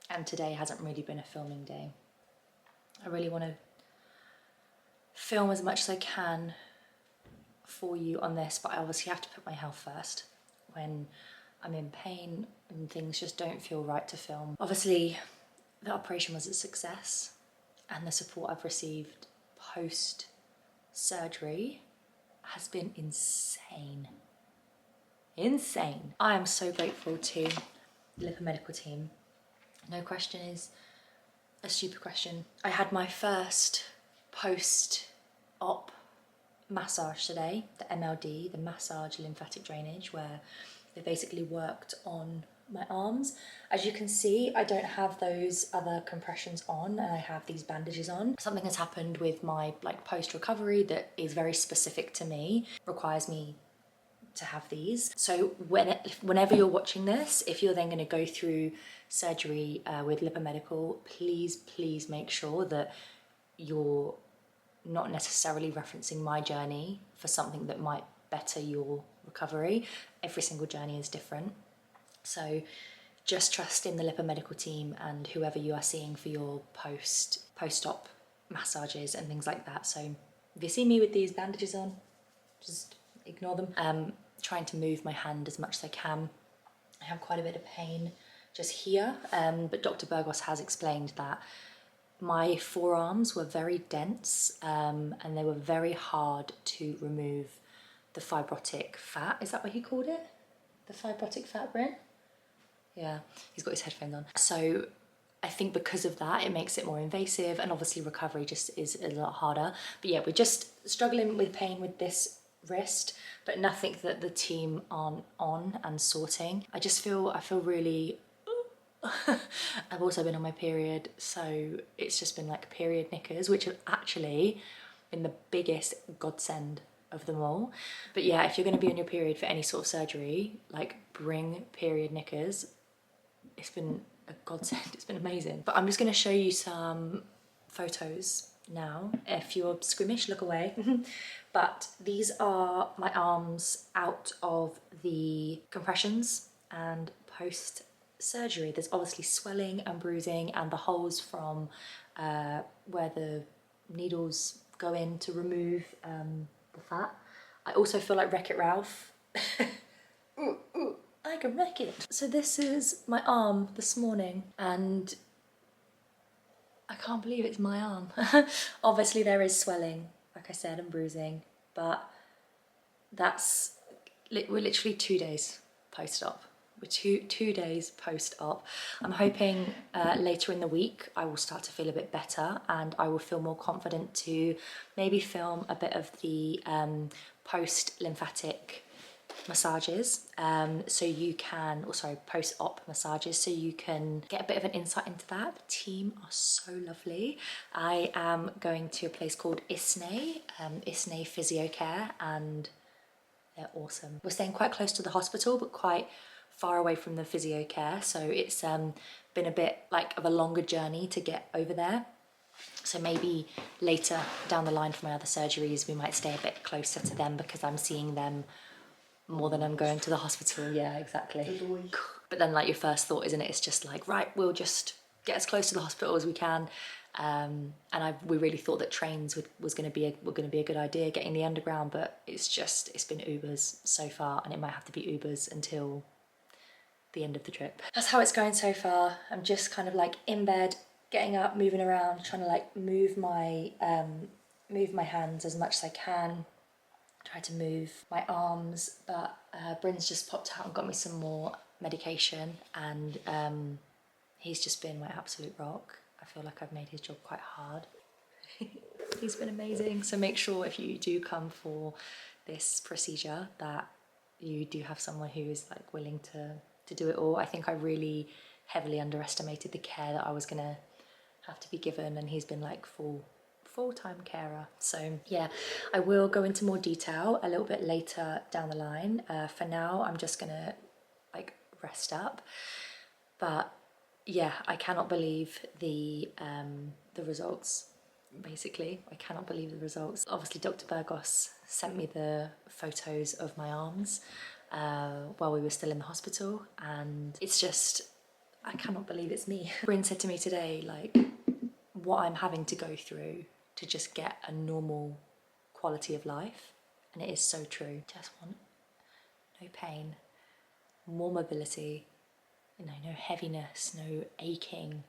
And today hasn't really been a filming day. I really want to film as much as I can for you on this, but I obviously have to put my health first when I'm in pain and things just don't feel right to film. Obviously, the operation was a success, and the support I've received post-surgery has been insane. Insane. I am so grateful to the Lipoedema medical team. No question is a stupid question. I had my first post-op massage today, the MLD, the massage lymphatic drainage, where they basically worked on my arms. As you can see, I don't have those other compressions on, and I have these bandages on. Something has happened with my post-recovery that is very specific to me, requires me to have these. So whenever you're watching this, if you're then going to go through surgery with Lipoedema Medical, please make sure that you're not necessarily referencing my journey for something that might better your recovery. Every single journey is different. So just trust in the Lipoedema Medical team and whoever you are seeing for your post-op massages and things like that. So if you see me with these bandages on, just ignore them. Trying to move my hand as much as I can. I have quite a bit of pain just here, but Dr. Burgos has explained that my forearms were very dense and they were very hard to remove the fibrotic fat. Is that what he called it? The fibrotic fat, Bryn? Yeah, he's got his headphones on. So I think because of that, it makes it more invasive, and obviously recovery just is a lot harder. But yeah, we're just struggling with pain with this wrist, but nothing that the team aren't on and sorting. I feel really I've also been on my period, so it's just been like period knickers, which have actually been the biggest godsend of them all. But yeah, if you're going to be on your period for any sort of surgery, bring period knickers. It's been a godsend. It's been amazing. But I'm just going to show you some photos now. If you're squeamish, look away. But these are my arms out of the compressions and post-surgery. There's obviously swelling and bruising and the holes from where the needles go in to remove the fat. I also feel like Wreck-It Ralph. Ooh, ooh, I can wreck it. So this is my arm this morning, and I can't believe it's my arm. Obviously there is swelling, like I said, and bruising, but we're literally 2 days post-op. We're two days post-op. I'm hoping later in the week I will start to feel a bit better, and I will feel more confident to maybe film a bit of the post-lymphatic massages, post-op massages, so you can get a bit of an insight into that. The team are so lovely. I am going to a place called Isnay Physio Care, and they're awesome. We're staying quite close to the hospital, but quite far away from the physio care, so it's been a bit of a longer journey to get over there. So maybe later down the line for my other surgeries, we might stay a bit closer to them, because I'm seeing them more than I'm going to the hospital. Yeah, exactly. But then your first thought, isn't it? It's just right, we'll just get as close to the hospital as we can. And we really thought that trains were going to be a good idea, getting the underground, but it's been Ubers so far, and it might have to be Ubers until the end of the trip. That's how it's going so far. I'm just kind of in bed, getting up, moving around, trying to move my hands as much as I can. Try to move my arms, but Bryn's just popped out and got me some more medication, and he's just been my absolute rock. I feel like I've made his job quite hard. He's been amazing. So make sure if you do come for this procedure that you do have someone who is willing to do it all. I think I really heavily underestimated the care that I was gonna have to be given, and he's been full full-time carer. So yeah, I will go into more detail a little bit later down the line. For now, I'm just gonna like rest up. But yeah, I cannot believe the results. Basically, I cannot believe the results. Obviously, Dr. Burgos sent me the photos of my arms while we were still in the hospital, and it's just, I cannot believe it's me. Bryn said to me today, like, what I'm having to go through to just get a normal quality of life, and it is so true. Just want no pain, more mobility, you know, no heaviness, no aching.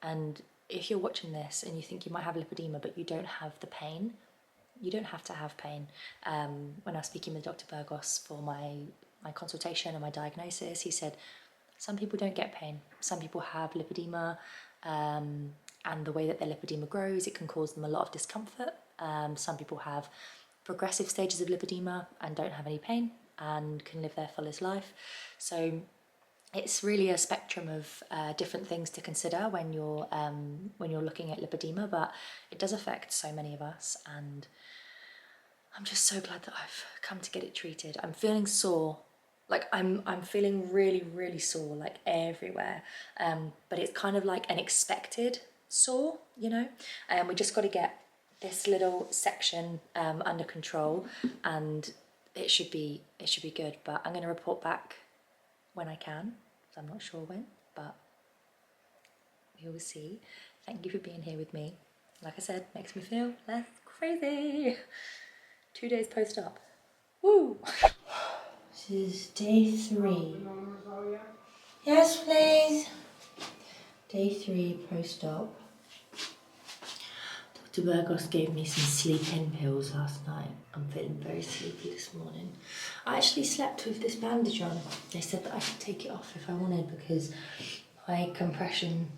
And if you're watching this and you think you might have lipedema but you don't have the pain, you don't have to have pain. When I was speaking with Dr. Burgos for my consultation and my diagnosis, he said some people don't get pain. Some people have lipedema, and the way that their lipedema grows, it can cause them a lot of discomfort. Some people have progressive stages of lipedema and don't have any pain and can live their fullest life. So it's really a spectrum of different things to consider when you're looking at lipedema, but it does affect so many of us, and I'm just so glad that I've come to get it treated. I'm feeling sore, like I'm feeling really, really sore, like everywhere, but it's kind of like an expected sore, you know. We just got to get this little section under control, and it should be good. But I'm going to report back when I can. I'm not sure when, but we will see. Thank you for being here with me. Like I said, makes me feel less crazy. 2 days post-op. Woo! This is day 3. Yes, please. Day 3 post-op. Dr. Burgos gave me some sleep-in pills last night. I'm feeling very sleepy this morning. I actually slept with this bandage on. They said that I could take it off if I wanted because my compression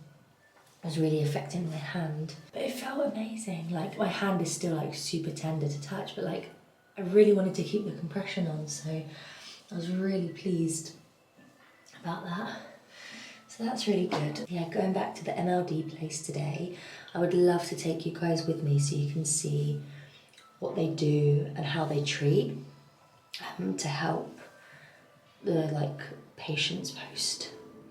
was really affecting my hand. But it felt amazing. Like, my hand is still like super tender to touch, but like I really wanted to keep the compression on, so I was really pleased about that. So that's really good. Yeah, going back to the MLD place today, I would love to take you guys with me so you can see what they do and how they treat to help the patients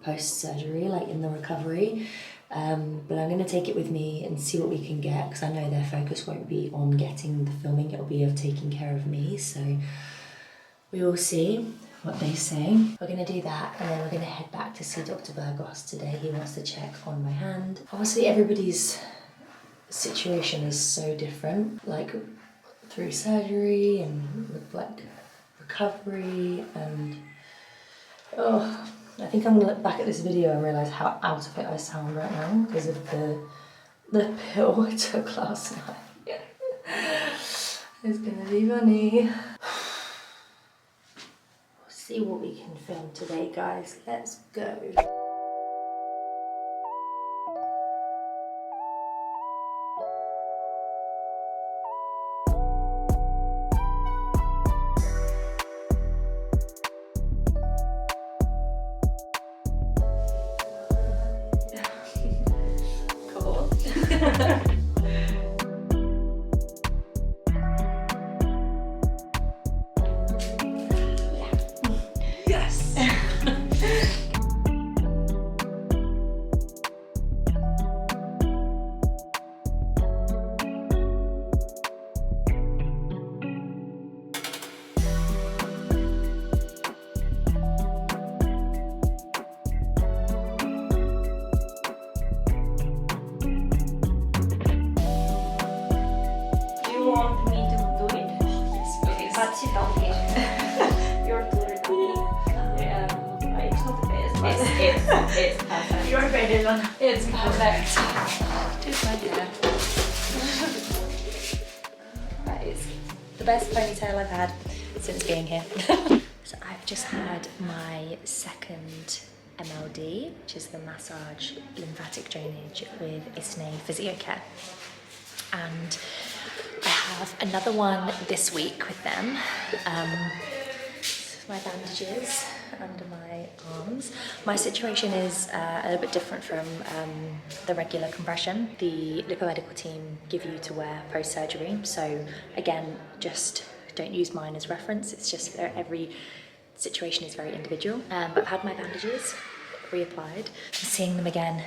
post surgery, like in the recovery. But I'm going to take it with me and see what we can get, because I know their focus won't be on getting the filming, it'll be of taking care of me. So we will see what they say. We're going to do that, and then we're going to head back to see Dr. Burgos today. He wants to check on my hand. Obviously everybody's situation is so different, like through surgery and with like recovery, and I think I'm gonna look back at this video and realise how out of it I sound right now because of the pill I took last night. It's gonna be funny. We'll see what we can film today, guys. Let's go. Yes! You want me to do it? Yes, please. But sit down here. You're taller than me. It's not the best. It's perfect. You're better than It's perfect. just my hair. That is the best ponytail I've had since being here. So I've just had my second MLD, which is the massage lymphatic drainage with Isnay Physiocare. And I have another one this week with them. This is my bandages. under my arms. My situation is a little bit different from the regular compression. The lipomedical team give you to wear post-surgery, so again, just don't use mine as reference. It's just every situation is very individual. But I've had my bandages reapplied. I'm seeing them again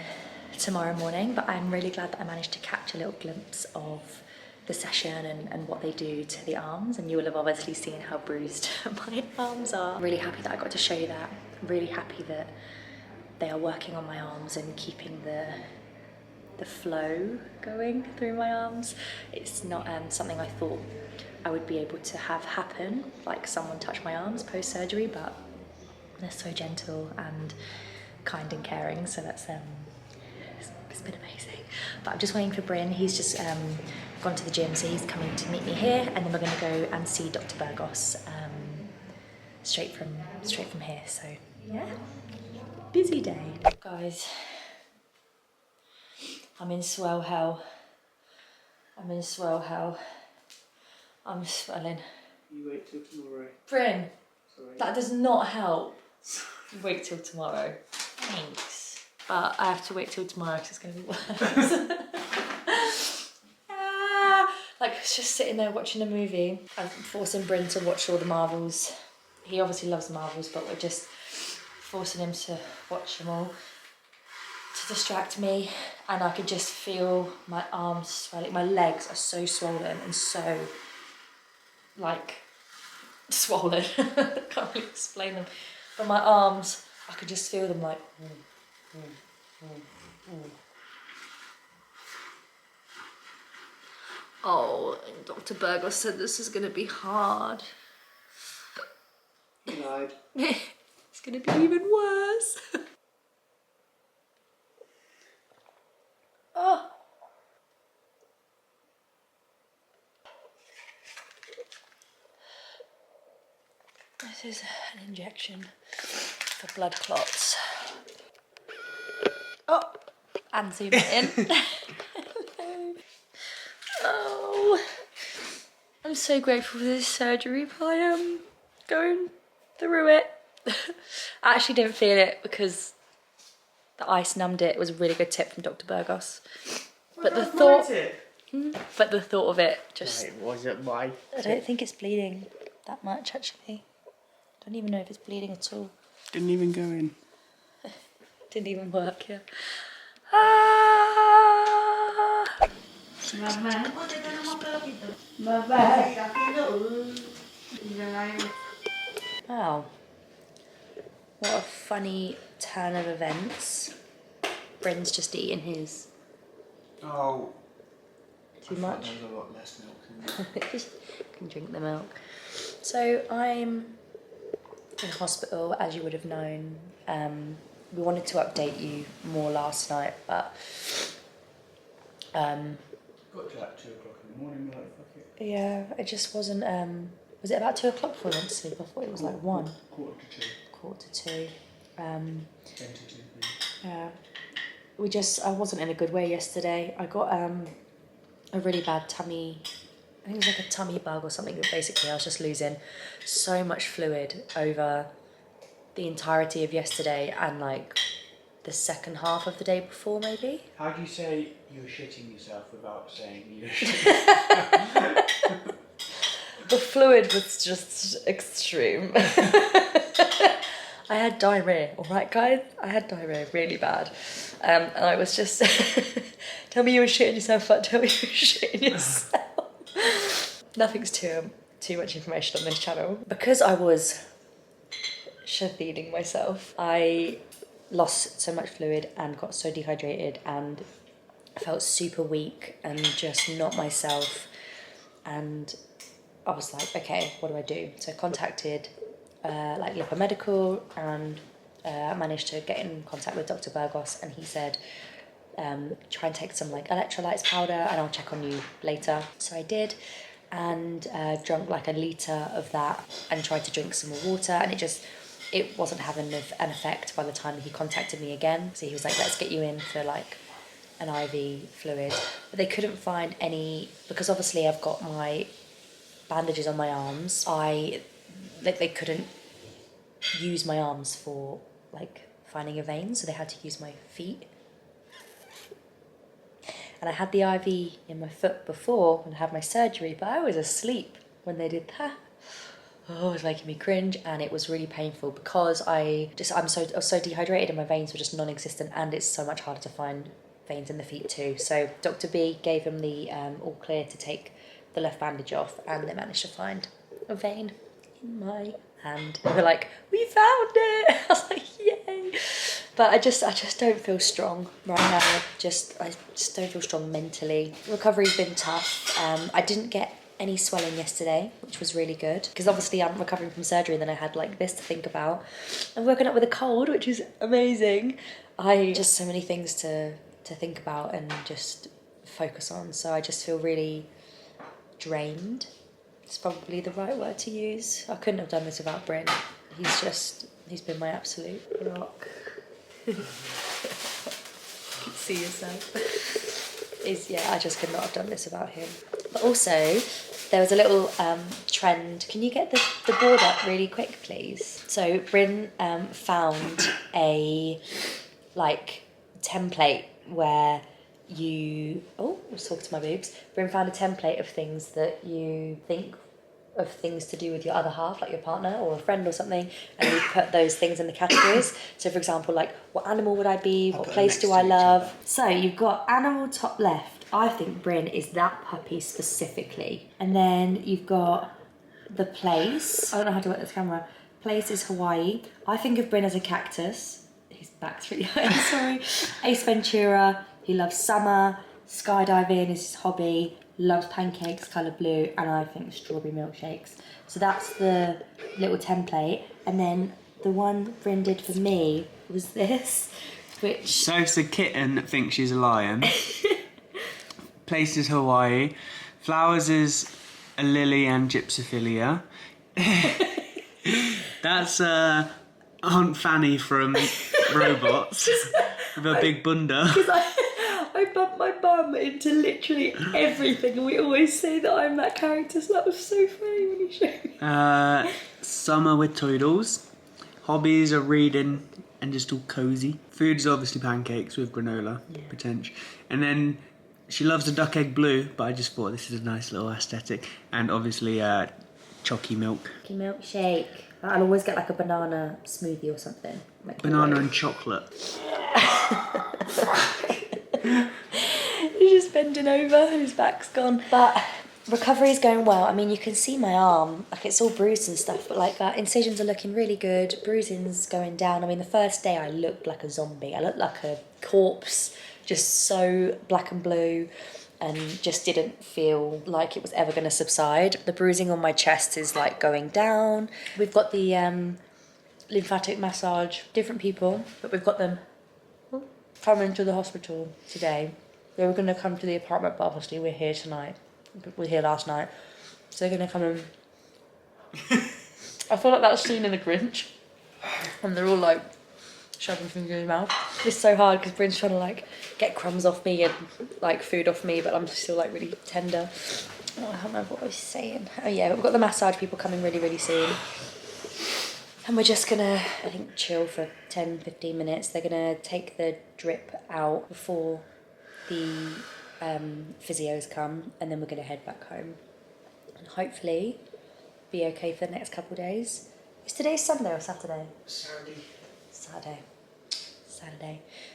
tomorrow morning, but I'm really glad that I managed to catch a little glimpse of the session and what they do to the arms, and you will have obviously seen how bruised my arms are. I'm really happy that I got to show you that. I'm really happy that they are working on my arms and keeping the flow going through my arms. It's not something I thought I would be able to have happen, like someone touch my arms post-surgery, but they're so gentle and kind and caring, so that's it's been amazing. But I'm just waiting for Bryn. He's just gone to the gym, so he's coming to meet me here, and then we're going to go and see Dr. Burgos straight from here. So yeah, busy day, guys. I'm in swell hell. I'm swelling. You wait till tomorrow. Bryn, Sorry. that does not help. Wait till tomorrow. Thanks. But I have to wait till tomorrow because it's going to be worse. Like, just sitting there watching a movie. I'm forcing Bryn to watch all the Marvels. He obviously loves the Marvels, but we're just forcing him to watch them all to distract me. And I could just feel my arms swelling. My legs are so swollen and so, like, swollen. I can't really explain them. But my arms, I could just feel them like... Oh, and Dr. Burgos said this is going to be hard. You lied. It's going to be even worse. Oh. This is an injection for blood clots. Oh, and zoom it in. Oh, I'm so grateful for this surgery, but I am going through it. I actually didn't feel it because the ice numbed it. It was a really good tip from Dr. Burgos. But the thought of it just... Right, was it my I don't think it's bleeding that much, actually. I don't even know if it's bleeding at all. Didn't even go in. Didn't even work, yeah. Wow. What a funny turn of events. Bryn's just eaten his. Oh. Too much? There's a lot less milk in there. Can drink the milk. So I'm in hospital, as you would have known. We wanted to update you more last night, but Got to like 2 o'clock in the morning, like, fuck it. yeah, it just wasn't. Was it about 2 o'clock before we went to sleep? I thought it was like 1. Quarter to 2. Quarter to 2. 10 to 2. Yeah. I wasn't in a good way yesterday. I got a really bad tummy, I think it was like a tummy bug or something, but basically I was just losing so much fluid over the entirety of yesterday and like the second half of the day before, maybe. How do you say you were shitting yourself without saying you were shitting? The fluid was just extreme. I had diarrhea, alright guys? I had diarrhea really bad. And I was just, tell me you were shitting yourself, but tell me you were shitting yourself. Nothing's too much information on this channel. Because I was feeding myself, I lost so much fluid and got so dehydrated and felt super weak and just not myself. And I was like, okay, what do I do? So I contacted like Lipomedical, and I managed to get in contact with Dr. Burgos, and he said, try and take some like electrolytes powder and I'll check on you later. So I did, and drank like a litre of that and tried to drink some more water, and it wasn't having an effect by the time he contacted me again. So he was like, let's get you in for like an IV fluid. But they couldn't find any, because obviously I've got my bandages on my arms. They couldn't use my arms for like finding a vein, so they had to use my feet. And I had the IV in my foot before when I had my surgery, but I was asleep when they did that. Oh, it was making me cringe, and it was really painful because I was so dehydrated and my veins were just non-existent, and it's so much harder to find veins in the feet too. So Dr. B gave him the all clear to take the left bandage off, and they managed to find a vein in my hand. They were like, "We found it!" I was like, "Yay!" But I just don't feel strong right now. I just don't feel strong mentally. Recovery's been tough. I didn't get any swelling yesterday, which was really good, because obviously I'm recovering from surgery and then I had like this to think about. I'm woken up with a cold, which is amazing. Just so many things to think about and just focus on, so I just feel really drained. It's probably the right word to use. I couldn't have done this without Bryn. He's been my absolute rock. You can see yourself. I just could not have done this without him. But also, there was a little trend. Can you get the board up really quick, please? So Bryn found a template where you... Oh, I was talking to my boobs. Bryn found a template of things that you think of things to do with your other half, like your partner or a friend or something, and you put those things in the categories. So for example, like, what animal would I be? What place do I love? So you've got animal top left. I think Bryn is that puppy specifically. And then you've got the place. I don't know how to work this camera. Place is Hawaii. I think of Bryn as a cactus. His back's really high, sorry. Ace Ventura. He loves summer. Skydiving is his hobby. Loves pancakes, colour blue, and I think strawberry milkshakes. So that's the little template. And then the one Bryn did for me was this, which... Soph's a kitten that thinks she's a lion. Place is Hawaii. Flowers is a lily and gypsophilia. That's Aunt Fanny from Robots with a big bunda. I bumped my bum into literally everything, and we always say that I'm that character, so that was so funny when you showed me. Summer with Toodles. Hobbies are reading and just all cosy. Food is obviously pancakes with granola, potential. And then she loves the duck egg blue, but I just thought this is a nice little aesthetic. And obviously chalky milk. Chalky milkshake. I'll always get like a banana smoothie or something. Banana and chocolate. He's just bending over and his back's gone. But recovery is going well. I mean, you can see my arm, like it's all bruised and stuff, but like incisions are looking really good. Bruising's going down. I mean, the first day I looked like a zombie. I looked like a corpse, just so black and blue, and just didn't feel like it was ever going to subside. The bruising on my chest is like going down. We've got the lymphatic massage, different people, but we've got them coming to the hospital today. They were going to come to the apartment, but obviously we're here tonight. We were here last night. So they're going to come and... I feel like that scene in The Grinch. And they're all like shoving things in his mouth. It's so hard because Bryn's trying to like get crumbs off me and like food off me, but I'm still like really tender. Oh, I can't remember what I was saying. Oh yeah, we've got the massage people coming really, really soon. And we're just gonna, I think, chill for 10-15 minutes. They're gonna take the drip out before the physios come, and then we're gonna head back home. And hopefully be okay for the next couple of days. Is today Sunday or Saturday? Saturday.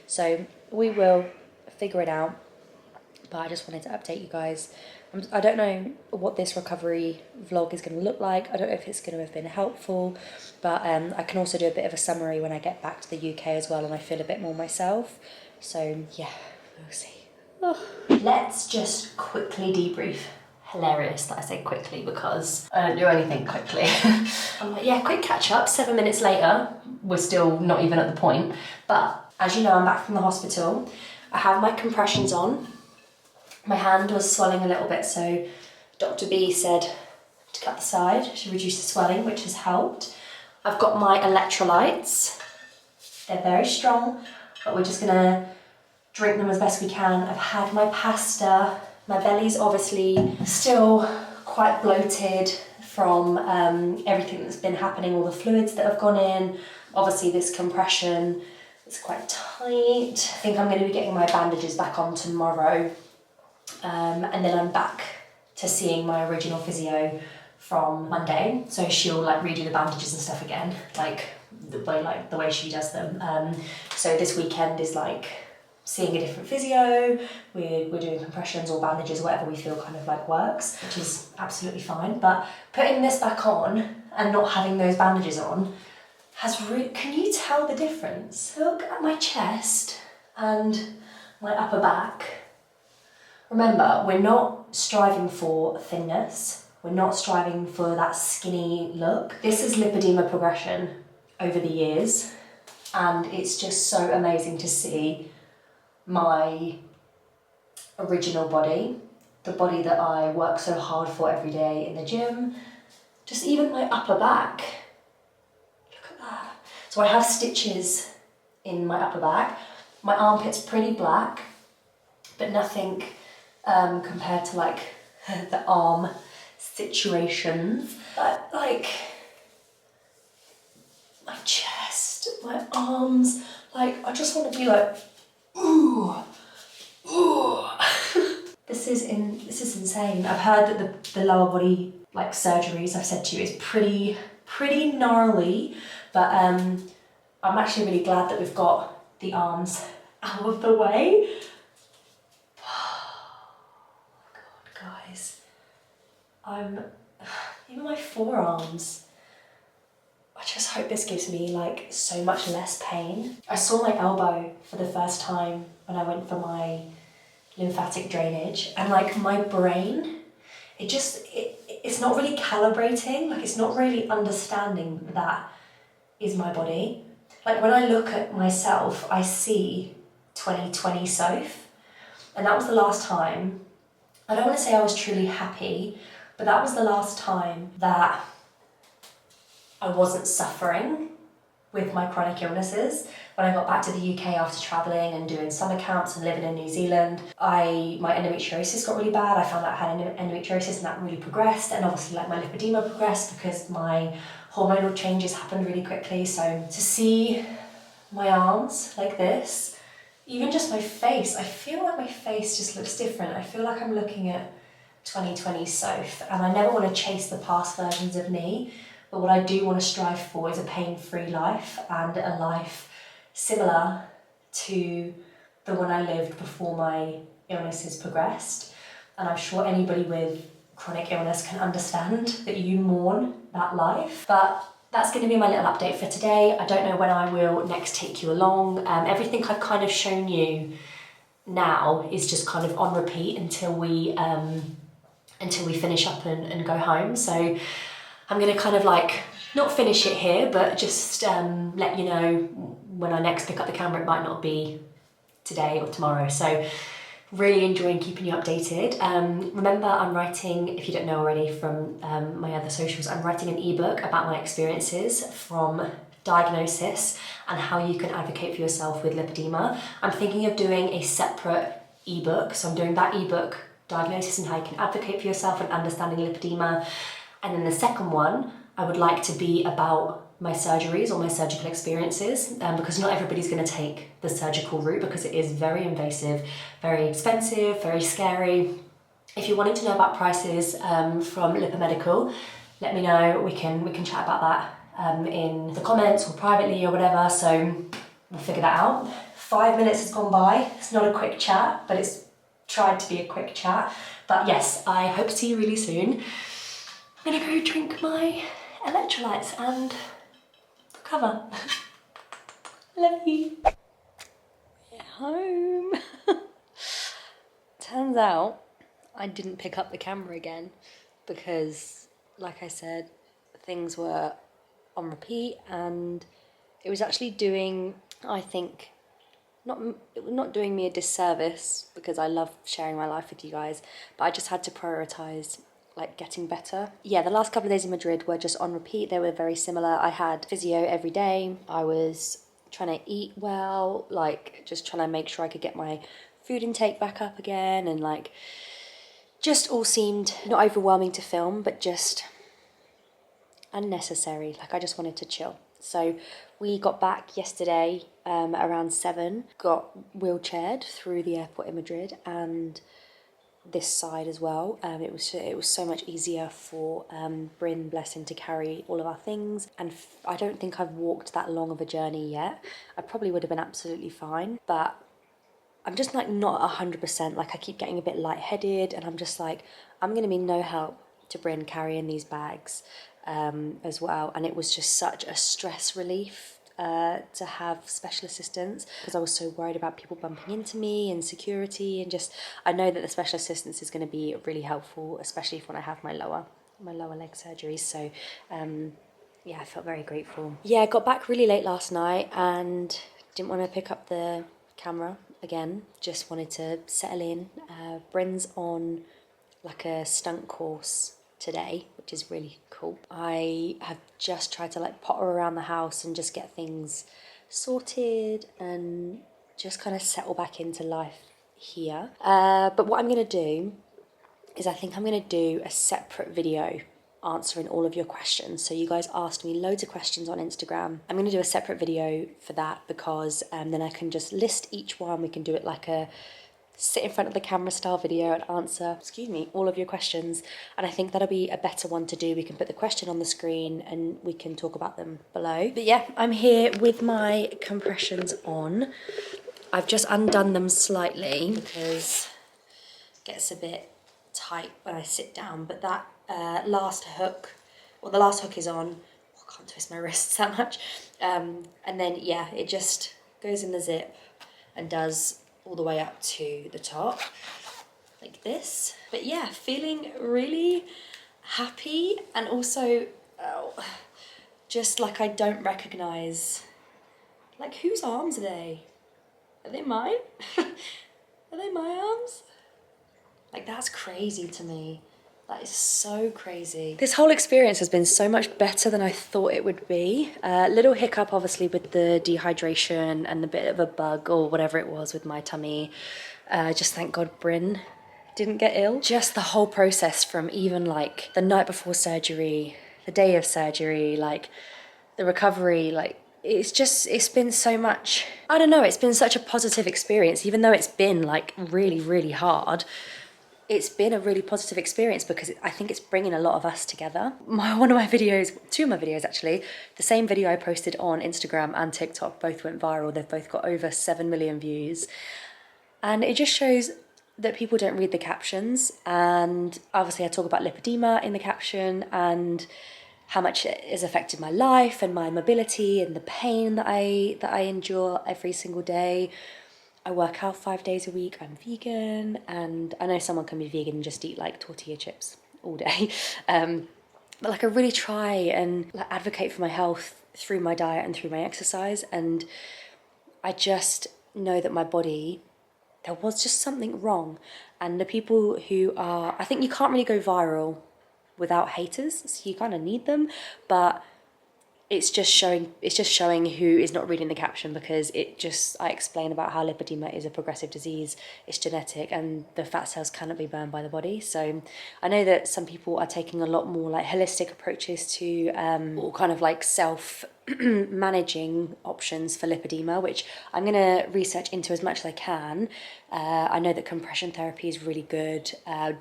So we will figure it out. But I just wanted to update you guys. I don't know what this recovery vlog is going to look like. I don't know if it's going to have been helpful, but I can also do a bit of a summary when I get back to the UK as well and I feel a bit more myself. So yeah, we'll see. Oh. Let's just quickly debrief. Hilarious that I say quickly because I don't do anything quickly. I'm like, yeah, quick catch up. 7 minutes later, we're still not even at the point. But as you know, I'm back from the hospital. I have my compressions on. My hand was swelling a little bit, so Dr. B said to cut the side to reduce the swelling, which has helped. I've got my electrolytes. They're very strong, but we're just gonna drink them as best we can. I've had my pasta. My belly's obviously still quite bloated. from everything that's been happening, all the fluids that have gone in. Obviously this compression is quite tight. I think I'm going to be getting my bandages back on tomorrow, and then I'm back to seeing my original physio from Monday. So she'll like redo the bandages and stuff again, like the way she does them. So this weekend is like seeing a different physio. We're doing compressions or bandages, whatever we feel kind of like works, which is absolutely fine. But putting this back on and not having those bandages on has really, can you tell the difference? Look at my chest and my upper back. Remember, we're not striving for thinness. We're not striving for that skinny look. This is lipedema progression over the years, and it's just so amazing to see my original body, the body that I work so hard for every day in the gym, just even my upper back. Look at that. So I have stitches in my upper back. My armpit's pretty black, but nothing compared to like the arm situations. But like my chest, my arms, like I just want to be like, ooh, ooh. This is insane. I've heard that the lower body like surgeries, I've said to you, is pretty gnarly, but I'm actually really glad that we've got the arms out of the way. God, guys, even my forearms, I just hope this gives me like so much less pain. I saw my elbow for the first time when I went for my lymphatic drainage, and like my brain, it's not really calibrating, like it's not really understanding that is my body. Like when I look at myself, I see 2020 Soph, and that was the last time, I don't want to say I was truly happy, but that was the last time that I wasn't suffering with my chronic illnesses. When I got back to the UK after travelling and doing summer camps and living in New Zealand, my endometriosis got really bad. I found out I had endometriosis, and that really progressed, and obviously like my lipedema progressed because my hormonal changes happened really quickly. So to see my arms like this, even just my face, I feel like my face just looks different. I feel like I'm looking at 2020 Soph, and I never want to chase the past versions of me, but what I do want to strive for is a pain-free life, and a life similar to the one I lived before my illnesses progressed. And I'm sure anybody with chronic illness can understand that you mourn that life. But that's going to be my little update for today. I don't know when I will next take you along. Everything I've kind of shown you now is just kind of on repeat until we finish up and go home. So I'm going to kind of like not finish it here, but just let you know when I next pick up the camera. It might not be today or tomorrow. So really enjoying keeping you updated. Remember, I'm writing, if you don't know already from my other socials, I'm writing an ebook about my experiences from diagnosis and how you can advocate for yourself with lipedema. I'm thinking of doing a separate ebook. So I'm doing that ebook, diagnosis and how you can advocate for yourself and understanding lipedema. And then the second one, I would like to be about my surgeries or my surgical experiences, because not everybody's going to take the surgical route because it is very invasive, very expensive, very scary. If you're wanting to know about prices from Lipomedical, let me know. We can chat about that in the comments or privately or whatever. So we'll figure that out. 5 minutes has gone by. It's not a quick chat, but it's tried to be a quick chat. But yes, I hope to see you really soon. I'm gonna go drink my electrolytes and recover. Love you. We're home. Turns out I didn't pick up the camera again because, like I said, things were on repeat, and it was actually doing, I think, not doing me a disservice because I love sharing my life with you guys, but I just had to prioritise like getting better. Yeah, the last couple of days in Madrid were just on repeat. They were very similar. I had physio every day. I was trying to eat well, like just trying to make sure I could get my food intake back up again, and like just all seemed not overwhelming to film, but just unnecessary. Like, I just wanted to chill. So we got back yesterday around 7, got wheelchaired through the airport in Madrid, and this side as well. It was so much easier for Bryn, bless him, to carry all of our things, and I don't think I've walked that long of a journey yet. I probably would have been absolutely fine, but I'm just like not 100%. Like, I keep getting a bit lightheaded, and I'm just like, I'm gonna be no help to Bryn carrying these bags as well. And it was just such a stress relief to have special assistance, because I was so worried about people bumping into me and security, and just, I know that the special assistance is going to be really helpful, especially when I have my lower leg surgery. So yeah, I felt very grateful. Yeah, I got back really late last night and didn't want to pick up the camera again, just wanted to settle in. Bryn's on like a stunt course today, which is really cool. I have just tried to like potter around the house and just get things sorted and just kind of settle back into life here. But what I'm going to do is I think I'm going to do a separate video answering all of your questions. So you guys asked me loads of questions on Instagram. I'm going to do a separate video for that, because then I can just list each one. We can do it like a sit in front of the camera style video and answer, all of your questions. And I think that'll be a better one to do. We can put the question on the screen and we can talk about them below. But yeah, I'm here with my compressions on. I've just undone them slightly because it gets a bit tight when I sit down, but that last hook is on. I can't twist my wrists that much. And then yeah, it just goes in the zip and does all the way up to the top like this. But yeah, feeling really happy, and also just like I don't recognize, like, whose arms are they? Are they mine? Are they my arms? Like, that's crazy to me. That is so crazy. This whole experience has been so much better than I thought it would be. Little hiccup, obviously, with the dehydration and the bit of a bug or whatever it was with my tummy. Just thank God Bryn didn't get ill. Just the whole process from even like the night before surgery, the day of surgery, like the recovery, like it's been so much, I don't know, it's been such a positive experience, even though it's been like really, really hard. It's been a really positive experience because I think it's bringing a lot of us together. One of my videos, 2 of my videos actually, the same video I posted on Instagram and TikTok, both went viral. They've both got over 7 million views. And it just shows that people don't read the captions. And obviously I talk about lipedema in the caption and how much it has affected my life and my mobility and the pain that I endure every single day. I work out 5 days a week, I'm vegan, and I know someone can be vegan and just eat like tortilla chips all day. But like I really try and like advocate for my health through my diet and through my exercise, and I just know that my body, there was just something wrong. And the people who are, I think you can't really go viral without haters, so you kind of need them, but it's just showing who is not reading the caption, because I explain about how lipedema is a progressive disease, it's genetic, and the fat cells cannot be burned by the body. So I know that some people are taking a lot more like holistic approaches to or kind of like self managing options for lipedema, which I'm going to research into as much as I can. I know that compression therapy is really good,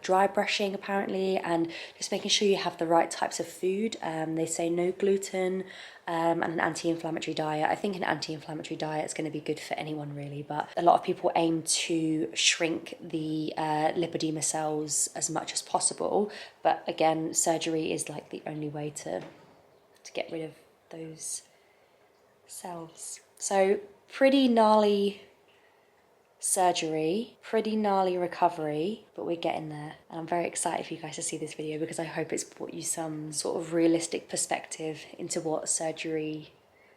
dry brushing apparently, and just making sure you have the right types of food. They say no gluten and an anti-inflammatory diet. I think an anti-inflammatory diet is going to be good for anyone really, but a lot of people aim to shrink the lipedema cells as much as possible. But again, surgery is like the only way to get rid of those cells. So pretty gnarly surgery, pretty gnarly recovery, but we're getting there. And I'm very excited for you guys to see this video, because I hope it's brought you some sort of realistic perspective into what surgery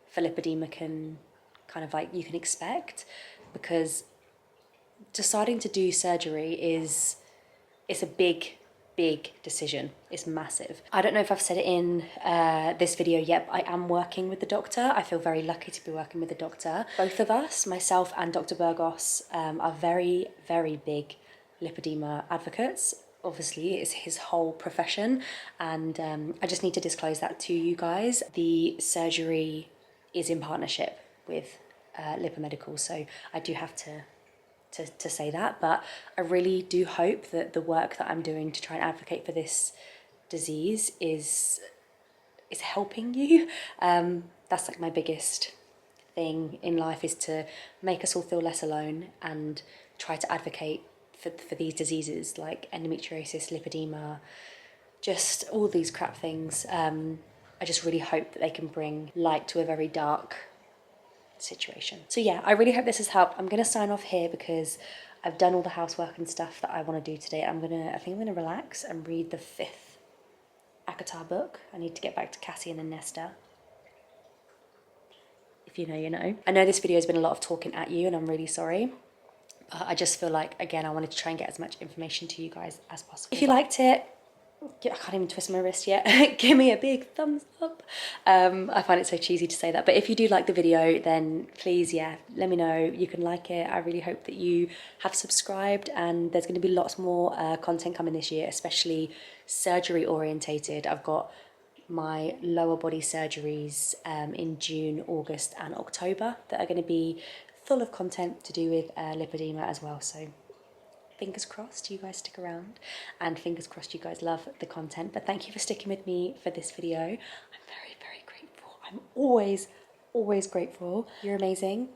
for lipedema can kind of like you can expect. Because deciding to do surgery it's a big decision. It's massive. I don't know if I've said it in this video yet, but I am working with the doctor. I feel very lucky to be working with the doctor. Both of us, myself and Dr. Burgos, are very, very big lipedema advocates. obviously it's his whole profession, and I just need to disclose that to you guys. The surgery is in partnership with Lipomedical, so I do have to say that, but I really do hope that the work that I'm doing to try and advocate for this disease is helping you. That's like my biggest thing in life, is to make us all feel less alone and try to advocate for these diseases like endometriosis, lipedema, just all these crap things. I just really hope that they can bring light to a very dark situation. So yeah, I really hope this has helped. I'm gonna sign off here because I've done all the housework and stuff that I want to do today. I think I'm gonna relax and read the 5th Akatar book. I need to get back to Cassian and Nesta. If you know, you know. I know this video has been a lot of talking at you and I'm really sorry. I just feel like, again, I wanted to try and get as much information to you guys as possible. If you liked it, I can't even twist my wrist yet, give me a big thumbs up. I find it so cheesy to say that, but if you do like the video, then please, yeah, let me know. You can like it. I really hope that you have subscribed, and there's going to be lots more content coming this year, especially surgery orientated. I've got my lower body surgeries in June, August and October that are going to be full of content to do with lipedema as well. So fingers crossed you guys stick around, and fingers crossed you guys love the content. But thank you for sticking with me for this video. I'm very, very grateful. I'm always grateful. You're amazing.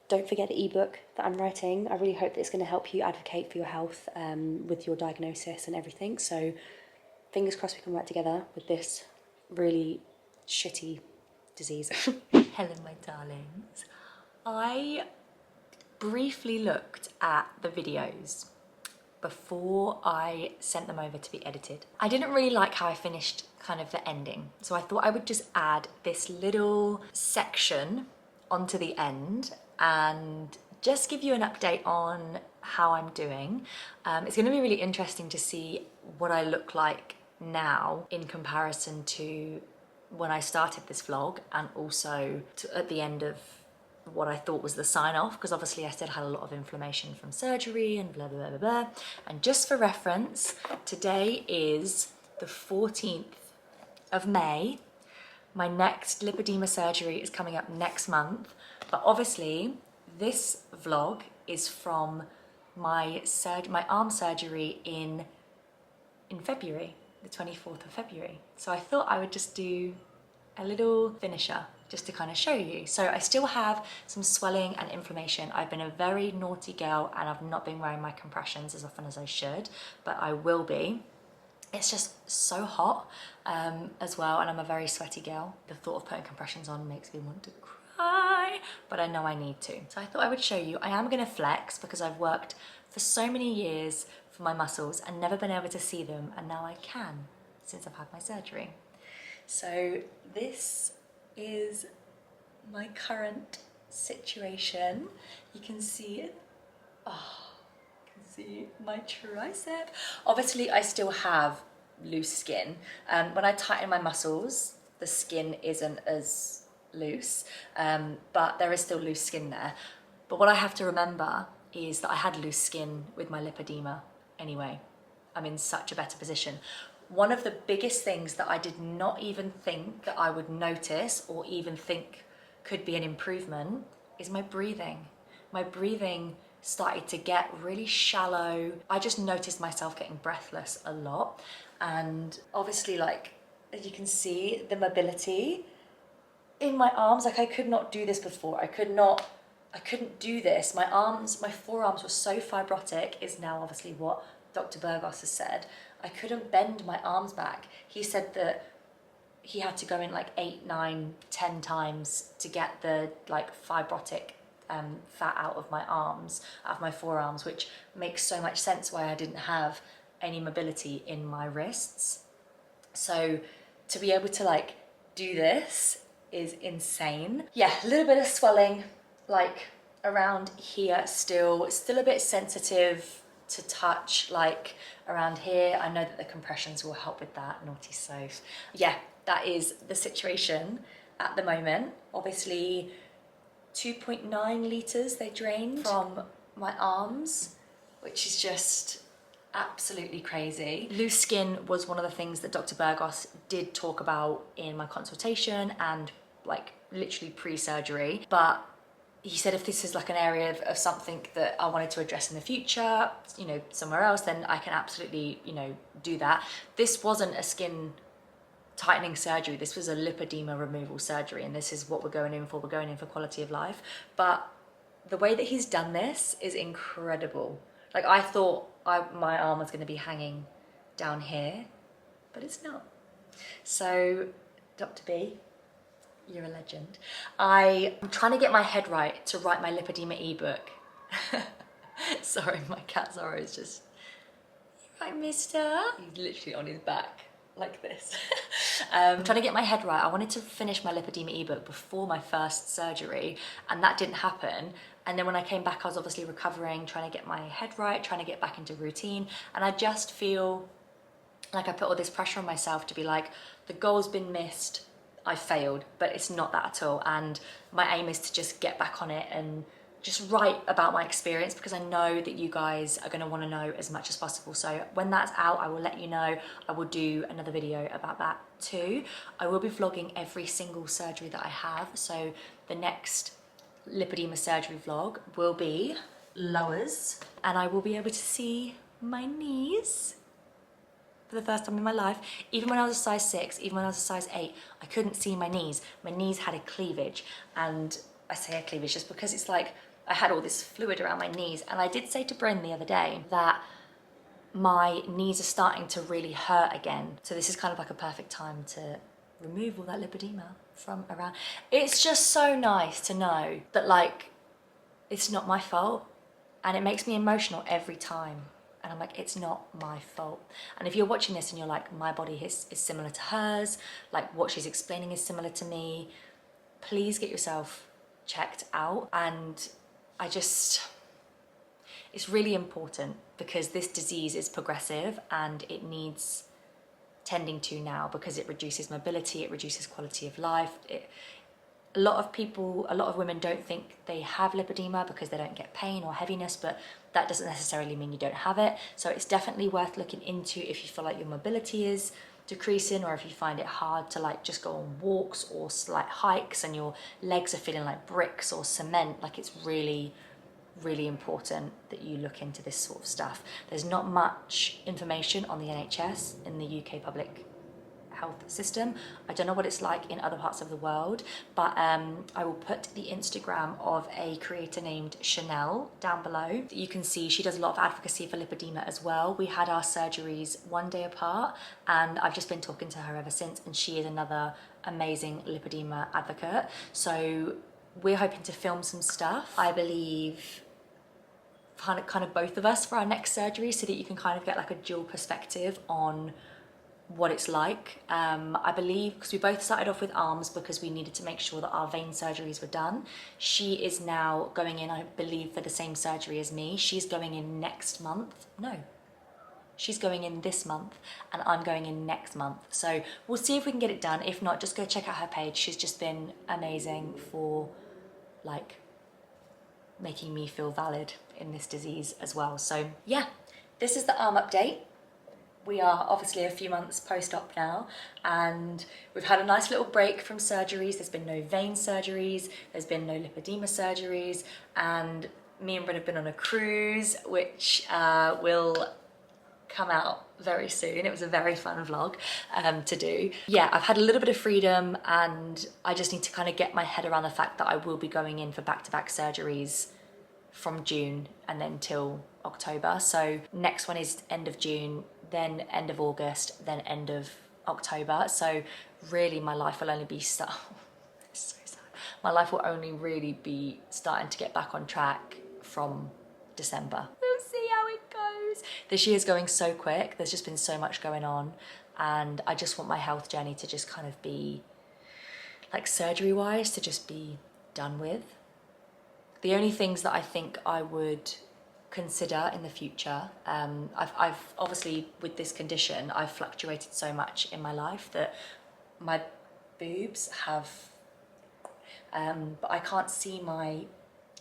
Don't forget the ebook that I'm writing. I really hope that it's going to help you advocate for your health with your diagnosis and everything. So fingers crossed we can work together with this really shitty disease. Hello, my darlings. I briefly looked at the videos before I sent them over to be edited. I didn't really like how I finished kind of the ending, so I thought I would just add this little section onto the end and just give you an update on how I'm doing. It's going to be really interesting to see what I look like now in comparison to when I started this vlog, and also at the end of what I thought was the sign off, because obviously I still had a lot of inflammation from surgery and blah, blah, blah, blah. And just for reference, today is the 14th of May. My next lipedema surgery is coming up next month, but obviously this vlog is from my arm surgery in February, the 24th of February. So I thought I would just do a little finisher just to kind of show you. So I still have some swelling and inflammation. I've been a very naughty girl and I've not been wearing my compressions as often as I should, but I will be. It's just so hot as well, and I'm a very sweaty girl. The thought of putting compressions on makes me want to cry, but I know I need to. So I thought I would show you. I am gonna flex because I've worked for so many years for my muscles and never been able to see them, and now I can since I've had my surgery. So this is my current situation. You can see it. Oh, you can see my tricep. Obviously, I still have loose skin. When I tighten my muscles, the skin isn't as loose, but there is still loose skin there. But what I have to remember is that I had loose skin with my lipedema anyway. I'm in such a better position. One of the biggest things that I did not even think that I would notice or even think could be an improvement is my breathing. My breathing started to get really shallow. I just noticed myself getting breathless a lot. And obviously, like, as you can see, the mobility in my arms, like I could not do this before. I couldn't do this. My arms, my forearms were so fibrotic, is now obviously what Dr. Burgos has said. I couldn't bend my arms back. He said that he had to go in like 8, 9, 10 times to get the like fibrotic fat out of my arms, out of my forearms, which makes so much sense why I didn't have any mobility in my wrists. So to be able to like do this is insane. Yeah, a little bit of swelling like around here still a bit sensitive to touch, like around here. I know that the compressions will help with that, naughty Soph. Yeah, that is the situation at the moment. Obviously 2.9 litres they drained from my arms, which is just absolutely crazy. Loose skin was one of the things that Dr. Burgos did talk about in my consultation and like literally pre-surgery, but he said if this is like an area of something that I wanted to address in the future, you know, somewhere else, then I can absolutely, you know, do that. This wasn't a skin tightening surgery, this was a lipedema removal surgery, and this is what we're going in for. We're going in for quality of life. But the way that he's done this is incredible. Like, I thought my arm was going to be hanging down here, but it's not. So, Dr. B, you're a legend. I'm trying to get my head right to write my Lipedema ebook. Sorry, my cat Zorro is just, you right, mister? He's literally on his back like this. I'm trying to get my head right. I wanted to finish my Lipedema ebook before my first surgery, and that didn't happen. And then when I came back, I was obviously recovering, trying to get my head right, trying to get back into routine. And I just feel like I put all this pressure on myself to be like, the goal's been missed, I failed, but it's not that at all. And my aim is to just get back on it and just write about my experience, because I know that you guys are going to want to know as much as possible. So when that's out, I will let you know. I will do another video about that too. I will be vlogging every single surgery that I have. So the next lipedema surgery vlog will be lowers, and I will be able to see my knees for the first time in my life. Even when I was a size 6, even when I was a size 8, I couldn't see my knees. My knees had a cleavage, and I say a cleavage just because it's like I had all this fluid around my knees. And I did say to Bryn the other day that my knees are starting to really hurt again. So this is kind of like a perfect time to remove all that lipedema from around. It's just so nice to know that, like, it's not my fault, and it makes me emotional every time. And I'm like, it's not my fault. And if you're watching this and you're like, my body is similar to hers, like what she's explaining is similar to me, please get yourself checked out. And it's really important, because this disease is progressive and it needs tending to now, because it reduces mobility, it reduces quality of life. A lot of women don't think they have lipedema because they don't get pain or heaviness, but that doesn't necessarily mean you don't have it. So it's definitely worth looking into if you feel like your mobility is decreasing, or if you find it hard to like just go on walks or slight hikes and your legs are feeling like bricks or cement. Like, it's really, really important that you look into this sort of stuff. There's not much information on the NHS in the UK public health system. I don't know what it's like in other parts of the world, but I will put the Instagram of a creator named Chanel down below. You can see she does a lot of advocacy for lipedema as well. We had our surgeries one day apart, and I've just been talking to her ever since, and she is another amazing lipedema advocate. So we're hoping to film some stuff, I believe, kind of both of us for our next surgery, so that you can kind of get like a dual perspective on what it's like. I believe, because we both started off with arms because we needed to make sure that our vein surgeries were done. She is now going in, I believe, for the same surgery as me. She's going in next month. No, she's going in this month, and I'm going in next month. So we'll see if we can get it done. If not, just go check out her page. She's just been amazing for like making me feel valid in this disease as well. So yeah, this is the arm update. We are obviously a few months post-op now, and we've had a nice little break from surgeries. There's been no vein surgeries, there's been no lipedema surgeries, and me and Bryn have been on a cruise, which will come out very soon. It was a very fun vlog to do. Yeah, I've had a little bit of freedom, and I just need to kind of get my head around the fact that I will be going in for back-to-back surgeries from June and then till October. So next one is end of June, then end of August, then end of October. So really my life will only be it's so sad. My life will only really be starting to get back on track from December. We'll see how it goes. This year's going so quick. There's just been so much going on, and I just want my health journey to just kind of be, like surgery wise, to just be done with. The only things that I think I would consider in the future, I've obviously, with this condition, I've fluctuated so much in my life that my boobs have, but I can't see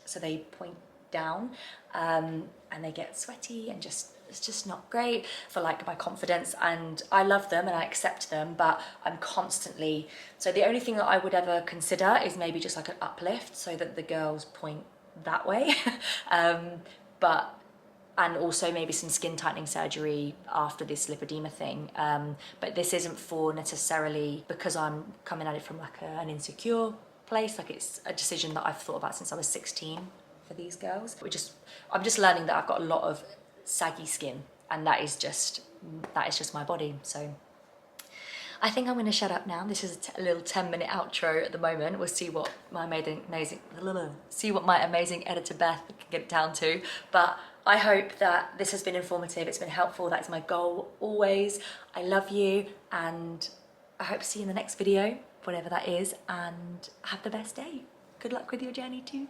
so they point down, and they get sweaty and just it's just not great for like my confidence, and I love them and I accept them, but I'm constantly, so the only thing that I would ever consider is maybe just like an uplift so that the girls point that way. And also maybe some skin tightening surgery after this lipedema thing. But this isn't for necessarily because I'm coming at it from like an insecure place. Like it's a decision that I've thought about since I was 16 for these girls. I'm just learning that I've got a lot of saggy skin, and that is just my body. So I think I'm going to shut up now. This is a little 10-minute outro at the moment. We'll see what my amazing editor Beth can get it down to. But I hope that this has been informative. It's been helpful. That is my goal always. I love you, and I hope to see you in the next video, whatever that is, and have the best day. Good luck with your journey too.